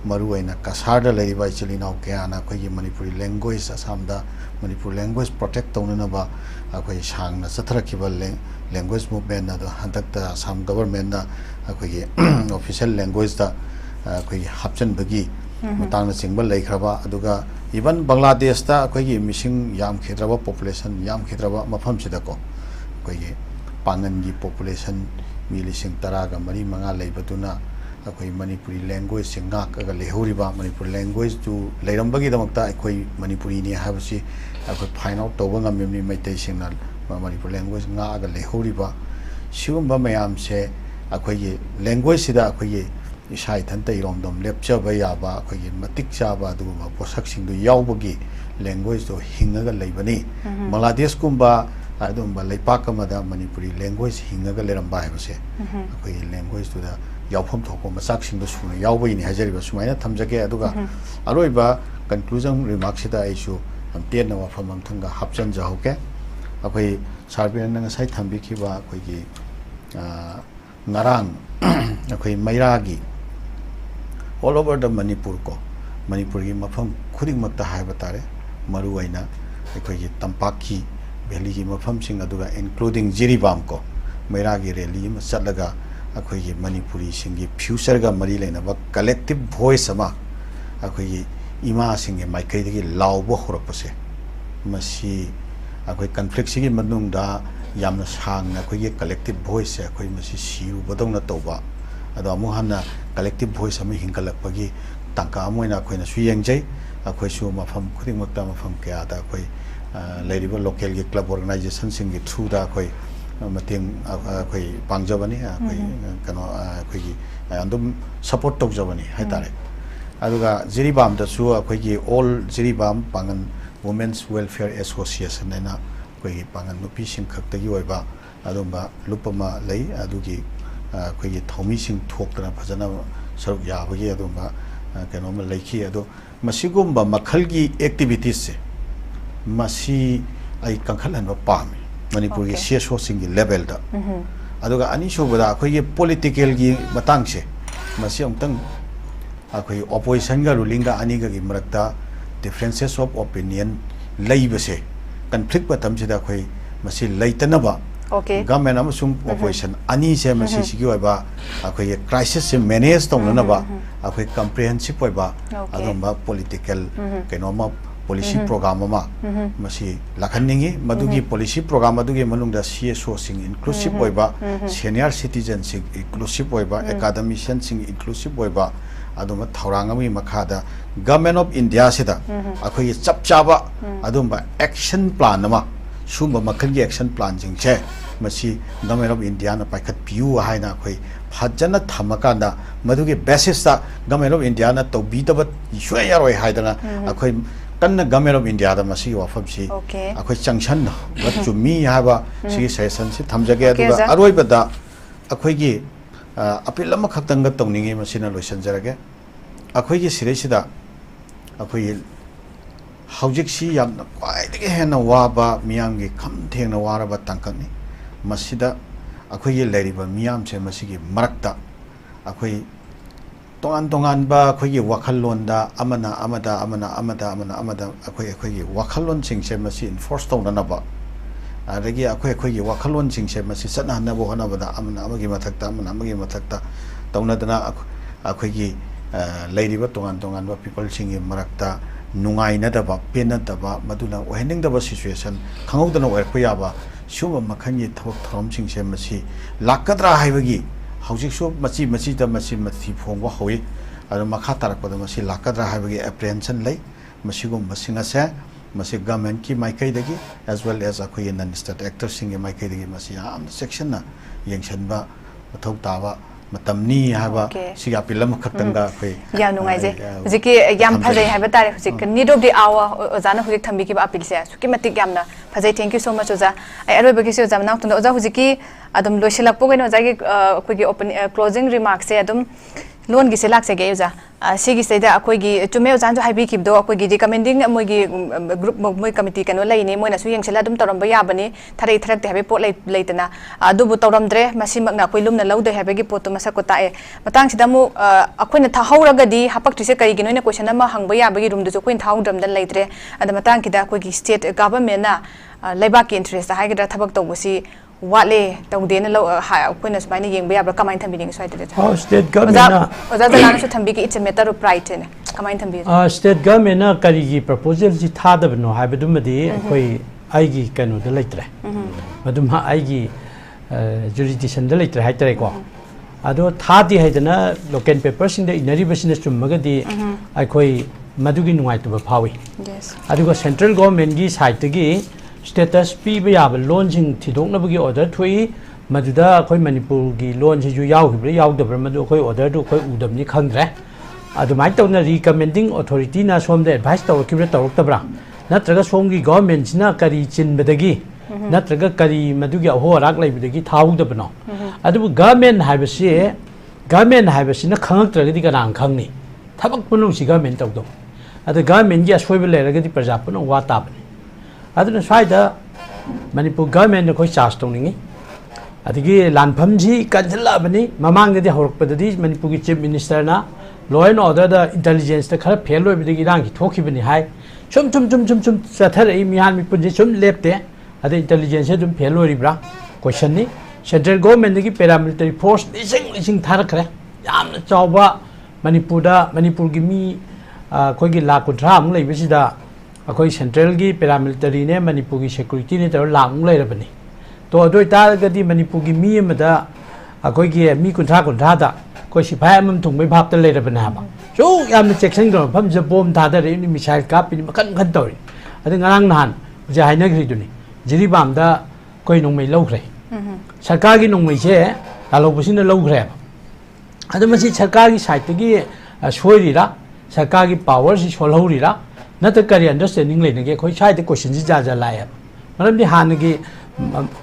मरुआइना कसारदा लेरिबा इचलिनाव कयाना अखोइगी मणिपुरी लैंग्वेज असमदा मणिपुर लैंग्वेज प्रोटेक्ट तौननबा अखोइ सांगना चथरखिबा लैंग्वेज मूवमेंट अदो हंतकता असम गवर्नमेंट ना अखोइगी ऑफिशियल लैंग्वेज दा अखोइगी हापचनबगी मतांगना चिंगबा लेखरबा अदुगा इवन बांग्लादेश दा अखोइगी मिसिंग याम खिद्रबा पॉपुलेशन याम खिद्रबा मफमसिदको अखोइगी पांगनगी पॉपुलेशन मिलिसिंग तरागा मरी मंगा लेबदुना अखोइ मणिपुरी लैंग्वेज से ngaकागा लेहौरिबा मणिपुर लैंग्वेज तु लेरंबगी दमकता अखोइ मणिपुरी नि हाबसि अखोइ फाइन आउट तौबा ngamni Meitei signal Manipur language ngaगा लेहौरिबा सिगुम्बा मयाम से अखोइ लैंग्वेज सिदा अखोइ इसाई थनतै रोमदम लेपचबा याबा अखोइ मतिक चाबा दुगुमा पोषक सिंगदु यावबगी लैंग्वेज तो हिंगागा लेबनी बांग्लादेश कुंबा अदुम्बा लेपाक अमदा मणिपुरी लैंग्वेज हिंगागा लेरंबा हाबसे अखोइ लैंग्वेज तुदा यावफम थोको मचाकसिंगदु सुना यावबैनि हाजरिबा सुमाइना थमजगे अदुगा अरोइबा कंक्लूजन रिमार्क्स सिदा आइसु हमतेन वाफम हमथंगा हापचन जाहोके अखोइ सार्बेन नंगा साइ थंबिखिबा अखोइगी ngarang अखोइ मैरागी ऑल ओवर द मणिपुर को मणिपुर की मफम खुदिंगमक्ता हाइबा तारे मरुआइना अखोइगी तंपाकी वैली की मफम सिंग अदुगा इंक्लूडिंग जिरीबाम को मैरागी रैली में चलगा अखोइगी मणिपुरी सिंगी फ्यूचर गा मरी लेनबा कलेक्टिव वॉइस अमा अखोइगी इमा सिंगे माइकैदगी लाउबो होरपसे मसी अखोइ कन्फ्लिक्ट सिगी मनुंगदा यामना सांगना अखोइगी कलेक्टिव वॉइस से अखोइ मसी सिरुबदौना तौबा अदो अमुहना कलेक्टिव वॉइस अमा हिंगलकपगी तंका अमोइना अखोइना सुयेंगजै अखोइसु मफम खुदिंगमक्ता मफम कयादा अखोइ लेरिबा लोकल की क्लब ऑर्गेनाइजेशन सिंगी थ्रू दा अखोइ मतेंग अखोइ पांगजबनी अखोइ कनो अखोइगी अंदुम सपोर्ट तौजबनी हाइतारे अदुगा जिरीबाम दसु अखोइगी all Jiribam Pangan women's welfare association नेना अखोइगी पांगन नुपी सिंग खक्तगी ओइबा अदुम्बा लुपमा लई अदुगी अखोइगी थौमी सिंग थोक्तना फजना सरुक याबगी अदुम्बा कनोमा लैखी अदो मसिगुम्बा मखलगी एक्टिविटीज से मसी आई कंखलहनबा पामे मणिपुर की सीएसओ सिंग लेवल दा अदुगा अनिसुबदा अखोइगी पॉलिटिकल की मतंग से मसी अमतंग अखोइ ऑपोजिशन गा रूलिंग गा अनिगा की मरकता डिफरेंसेस ऑफ ओपिनियन लैबसे कन्फ्लिक्ट मतमसिदा अखोइ मसी लैतनबा गवर्नमेंट अमसुंग ऑपोजिशन अनी से मसी सिगी ओइबा अखोइ क्राइसिस से मैनेज तौननबा अखोइ कम्प्रिहेंसिव ओइबा अदुम्बा पॉलिटिकल केनोमा पॉलिसी प्रोग्राम अमा मसी लाखननिंगी मदुगी पॉलिसी प्रोग्राम अदुगी मनुंगदा सीएसओ सिंग इंक्लूसिव ओइबा सीनियर सिटीजन सिंग इंक्लूसिव ओइबा एकेडमिशियन सिंग इंक्लूसिव ओइबा अदुम थौरांगमी मखादा गवर्नमेंट ऑफ इंडिया सिदा अखोई चपचाबा अदुम्बा एक्शन प्लान अमा सुंबा मखल की एक्शन प्लान जिंगचे मसी गवर्नमेंट ऑफ इंडिया ना पाइखत पियु हाइना अखोई फजन थमकांदा मदुगी बेसिस ता गवर्नमेंट ऑफ इंडिया ना तौबीदब इशुए यारोय हाइदना अखोई कन्न गवर्नमेंट ऑफ इंडिया दा मसी वाफम सी अखोई चंगशन बचुमी हाबा सी सेशन से थमजगे अदुगा अरोइबदा अखोईगी अपील खतंग तौनिंगे मसीना लोइसनजरगे अखोईगी सिरेसिदा अखोई हौजिक्सी यामना क्वाइदगी हेना वाबा मियामगी खमथेंगना वारबा तंकनी मसीदा अखोईगी लेरिबा मियाम से मसीगी मरक्ता अखोई तोंगान तोंगान बा अखोईगी वखललोंदा अमना अमदा अमना अमदा अमना अमदा अखोईगी वखललोन सिंगसे मसी इन्फोर्स तौननबा अदगी अखोई वखलोन सिंगसे मसी सनहनबो होनबदा अमना अमगी मथक्ता अमना अमगी मथक्ता तौनदना अखोई लेरिबा तोंगान तोंगान बा पीपल सिंगी मरक्ता नुंगाइनदबा पेनदबा मदुना ओहेनिंगदबा सिचुएशन खंगौदना ओरखो याबा सुबा मखनगी थबक थरम सिंगसे मसी लाकद्रा हाइबगी हौजिकसु मची मची द मसी मथि फोंगवा होई अदो मखा तारकपदा मसी लाकद्रा हाइबगी एप्रेहेंशन लै मसिगुम मसिंगसे masi government ki maikai dagi as well as akhoi non state actors sing maikai dagi masi am section na yengshanba mathau tawa matamni haba siga pilam khaktanga khoi ya nungai je hujiki yam phajai haiba tare hujik need of the hour ozana hujik thambi ki appeal se suki matik yamna phajai thank you so much oza ai aroi bagi se oza na tunda oza hujiki adum loisilak po gaino oza gi khoi gi open closing remarks se adum loan gi se lak se ge oza sigi se da khoi gi chume oza jo haibi kib do khoi gi recommending moi gi group moi committee kano lai ni moi na su yengsela adum toram ba ya bani thare tharak te haibe pot lai tana adu bu toram dre masi mak na khoi lum na laude haibe gi pot to masa ko tae matang sida mu akhoi na thahaura ga di hapak trise kai gi noina question ama hangba ya ba gi room du jo khoi thau dram dan laitre ada matang ki da khoi gi state government na laiba ki interest ha ga thabak to busi wale tawde na lo ha khoi na smaina yeng ba ya ba kamai thambi ning swai de state government oza jalana su thambi ki it's a matter of pride ne kamai thambi state government na kari gi proposal ji thada bno ha bedum madi khoi ai gi kanu de laitre madum ha ai gi jurisdiction de laitre ha tare ko ado thadi haidana local paper sing de inari business chum magadi ai khoi madugi nuai tu ba phawi yes aduga central government gi side gi status pi ba ya ba loan jing thidok na bagi order thui maduda khoi manipur gi loan ji ju yaw hi yaw da bra madu khoi order du khoi udam ni khangre adu mai taw na recommending authority na som de advice taw ki bra taw ta bra natraga som gi government sina kari chin bedagi natraga kari madu gi ho rak lai bedagi thau da bno adu government hai ba sina khangak tra gi ka rang khang ni thabak punu si government taw do adu government gi asoi ba le ra gi praja punu wa ta ba aduna swaida manipur government ko charge tongningi adigi lanpham ji kanjala bani mamang de horok padadi manipur ki chief minister na law and order da intelligence ta khara fail loi bidigi rang ki thoki bani hai chum sathar ei mihan mi punji chum lepte ade intelligence dum fail loi ribra question ni central government ki paramilitary force ising tharakre yamna chawba manipur gi mi koi gi la kunthra am lei bisida akoi central gi paramilitary ne manipur gi security ne tar lang lai rabani to doi ta ga di manipur gi mi ma da akoi gi mi kunthra da koi sipai am thung mai bhap ta lai rabana ba so yam section go pham je bom tha da ni missile ka pi makan khan tori ade ngarang nan ja haina gri duni jiri bam da koi nong mai lau khre sarkar gi nong mai che la lo busin lau khre ade ma si sarkar gi side gi soi ri ra sarkar gi power si sol ho ri ra nata kari understanding le nge khoi chai de question ji ja la ya maram di han gi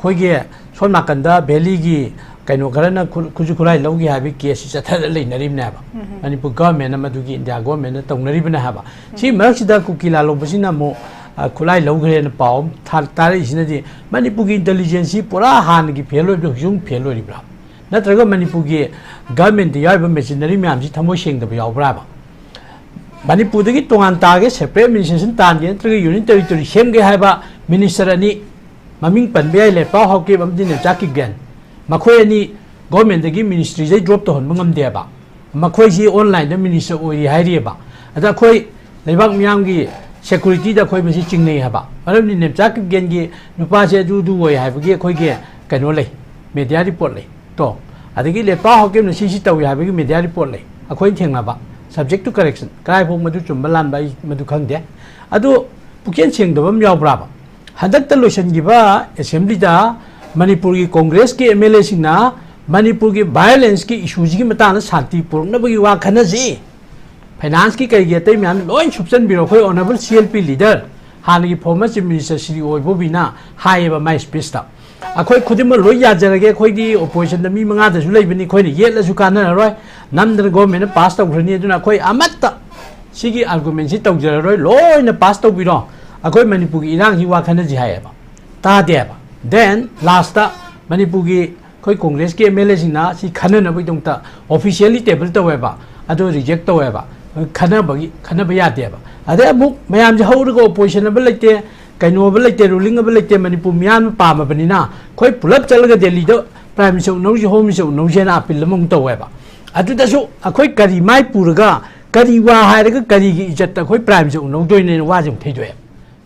khoi gi son ma kan da valley gi kaino garana kuju kurai lo gi ha bi case cha tha le narim na ba ani pu government na madu gi india government na tong nari bana ha ba si marak sida ku kila lo busina mo kulai lo gre na paw thar tare isina di manipur gi intelligence pura han gi phelo bi jung phelo ri bra natraga manipur gi government di ya ba machinery myam ji thamo sheng da ba yaw bra ba manipur dagi tongan tage separate administration tan gen tri union territory sem ge haiba minister ani maming pan be le pa hoke bam din chaki gen makhoi ani government dagi ministry jai drop to hon mangam de ba makhoi ji online da minister oi hai ri ba ada khoi leibak myam gi security da khoi masi chingnei ha ba maram ni nem chaki gen gi nupa se du oi hai ba gi khoi ge kano le media report le to adagi le pa hoke na si taw hai ba gi media report le akhoi thengna ba subject to correction kai phok madu chumba lan bai madu khangde adu puken cheng dobam yaw bra ba hadak ta lotion gi ba assembly da manipur gi congress ki mla sing na manipur gi violence ki issue ji gi mata na shanti purung na bagi wa khana ji finance ki kai gi tai myam loin subsan biro khoi honorable clp leader han gi former chief minister shri oi bobina hai ba my speech ta akhoi khudima loi ya jarage khoi di opposition da mi manga da su lei bini khoi ni yet la su kana roi namdar government pass taw khrani aduna khoi amatta sigi argument si taw jar roi loi na pass taw biro akhoi manipur gi irang hi wa khana ji hai ba ta de ba then last ta manipur gi khoi congress ki mla sing na si khana na bai dong ta officially table taw ba ado reject taw ba khana ba ya de ba ade amuk mayam ji hau ro opposition ba lete kaino ba lete ruling ba lete manipur myan pa ma bani na khoi pulap chalaga delhi do prime minister no ji home minister no jena apil lamong taw ba adu da su akhoi kari mai purga kari wa hairaga kari gi ijat ta khoi prime minister no doi ne wa jum thei doi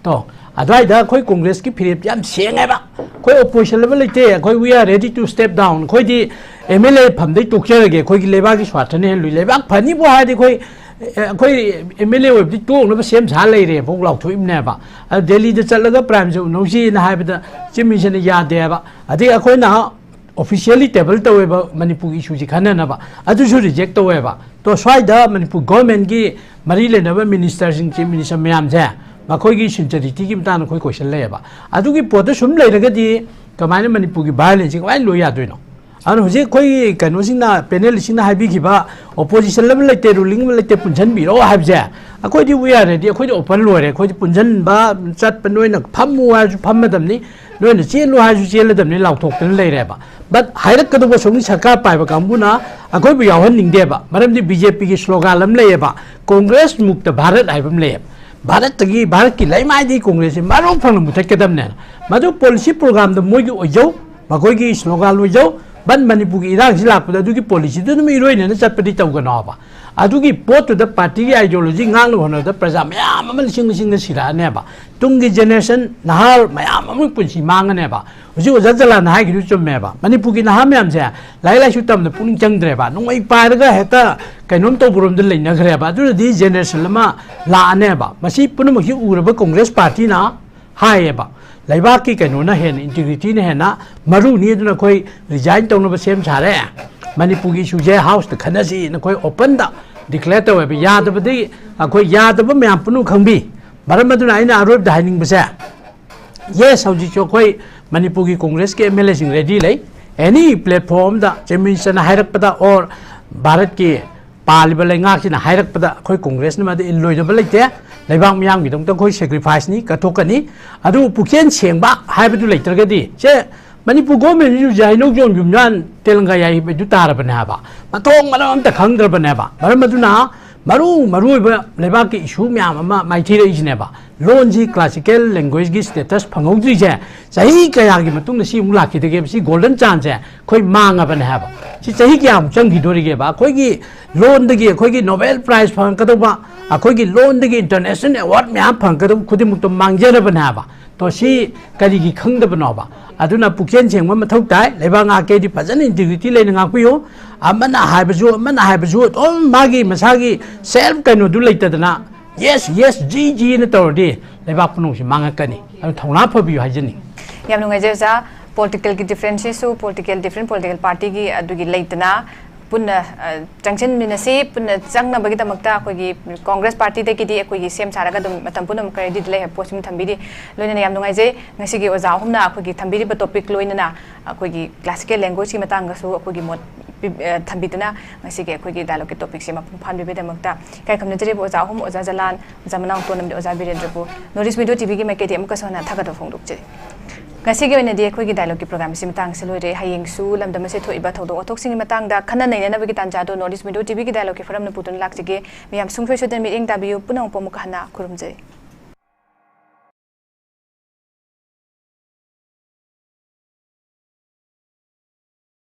to adai da khoi congress ki phirep yam seng ba khoi opposition level lete khoi we are ready to step down khoi di MLA พัมได้ตุกเชื่อเกี่ยคุยเลบ้ากี่สวัสดิ์เนี่ยลุยเลบ้าพันนี่บัวหายที่คุยMLA แบบที่ตู้แล้วมาเสียมสารเลยพวกเราทุกอิมเนี่ยปะเดลีจะจัดแล้วก็พรามจูน้องชีนะฮะเป็นจิมมิชันยาเดียบะที่คุยนะ officially table ตัวเองมันนี่พูดอิชูจิขันนั่นนะปะชู reject ตัวเองปะตัวสวยเด้อมันพูด government กี่มารีเลยนะว่า minister สิ่งที่ minister ไม่ยอมใช่มาคุยกี่สินใจที่กี่มันคุยquestion เลยปะกี่ปวดสุ่มเลยนะก็ดีก็หมายถึงมันนี่พูดกี่ violence ก็ไม่รู้ยาด้วยเนาะอันนั้นที่คุยกันว่าสิ่งนั้นเป็นอะไรสิ่งนั้นให้บิกิบ้า opposition แล้วมันเลยเตะ ruling มันเลยเตะปุ่นชั้นบีโร่ให้ใช่คุยที่วิอาร์เนี่ยคุยที่ open รวยเลยคุยที่ปุ่นชั้นบ้าจัดเป็นด้วยนักพัมมัวพัมมาแบบนี้ด้วยนักเชี่ยรู้ให้เชี่ยเลยแบบนี้เราถกกันเลยเลยปะบัดให้รักกันตัวสงฆ์ชักกาไปประกำบุญนะคุยไปยาวหันหนึ่งเดียบะมันเป็น BJP की slogan ลำเลยปะ Congress मुक्त भारतไอ้แบบเลยभारत तकी भारत की lime आई दी कांग्रेस से मारो फंग मुझे कदम ने मारो policy programme तो मुझे ओजो मकोई की स्लोगन ओजो बन मणिपुर की इराक जिला पर अदुकी पॉलिसी तो नहीं रोई ने चटपटी तब का नौबा अदुकी पोत तो पार्टी की आइडियोलॉजी गांग होना तो प्रजा मयाम अमल सिंग सिरा ने बा तुंगी जनरेशन नहार मयाम अमल पुंसी मांग ने बा उसी को जला नहाय की रुचि में बा मणिपुर की नहा मयाम से लाई शुतम तो पुंग चंग दे बा नुंग एक पार का है ता कहीं तो बुरम तो लेना करे बा तो दी जनरेशन लमा लाने बा मसी पुन मुखी उरब कांग्रेस पार्टी ना हाय बा लेबाक की कहीं ना है इंटीग्रिटी ने है ना मरु नहीं तो ना कोई रिजाइन तो ना बस सेम सारे मणिपुर की सुजे हाउस तो खन्ना सी ना कोई ओपन दा डिक्लेयर तो है भी याद बदी कोई याद बा मैं आपनु खंबी बार में तो ना इन्हें आरोप डाइनिंग बसे ये सब्जी जो कोई मणिपुर की कांग्रेस के MLA सिंह रेडी ले एनी प्लेटफॉर्म दा चेमिशन हायरक पता और भारत के पालिबल लेंगा कि ना हायरक पता कोई कांग्रेस ने मादे इल्लोय जब लेते लेबांग मियांग की तो कोई सेक्रीफाइस नहीं कथोकनी अदु पुकेन सेंबा हायबदु लेतरगदी से मणिपुर गवर्नमेंट जो जाइनो जोन गुमनान तेलंगा याई बेदु तारबने हाबा मथोंग मरम त खंगद्रबने बा मरम मदुना मरु लेबाक की इशू म्याम अमा माइथि रइजनेबा लोन जी क्लासिकल लैंग्वेज की स्टेटस फंगौद्री जे सही कया की मतुंग सी मु लाखि दगे सी गोल्डन चांस है कोई मांगबने हाबा सी सही क्या चंगी दोरिगे बा कोई की लोन दगे कोई की नोबेल प्राइज फंगकदोबा कोई की लोन दगे इंटरनेशनल अवार्ड म्याम फंगकदो खुदि मुक्त मांगजरबने हाबा तो सी करी की खंगदबनोबा अदुना पुकेन सेंगम मथौ ताई लेबांग आकेदि फजन इंटीग्रिटी लेन गापियो अमना हाइबजु तो मागी मसागी सेल्फ कनो दु लेतदना yes जी ने तौरदी लेबाक पुनुसी मांगकनी अदु थौना फबियो हाइजनी याम नुंगाइजेजा पॉलिटिकल की डिफरेंसेस डिफरेंट पॉलिटिकल पार्टी की अदुगी लेतना पुनः जंक्शन मिनसी पुनः जंगना बगी दमकता कोई कांग्रेस पार्टी दे की कोई सेम सारागा दम मतम पुनम क्रेडिट ले पोस्ट में थंबीदी लोइना याम नुंगाइजे ngasi gi oza humna कोई थंबीदी ब टॉपिक लोइना कोई क्लासिकल लैंग्वेज की मतंगसु कोई मोट थंबीदना ngasi gi कोई डायलॉग के टॉपिक से मपुं फान बे दमकता काय खमने जरे ओजा हुम ओजा जलाल जमनाव तोनम ओजा बीरेंद्र को नॉर्थ वीडियो टीवी की मैकेटी अमुक सना थागत फोंदुक जे ngasi gi oina de khoi gi dialogue ki program si matang se loire hayeng su lamdam se thoi ba thodo othok sing matang da khana nei na bagi tanja do North Video TV ki dialogue ki forum na putun lak jige miyam sungthoi sodan mi eng tabiu punong pomuk hana kurum je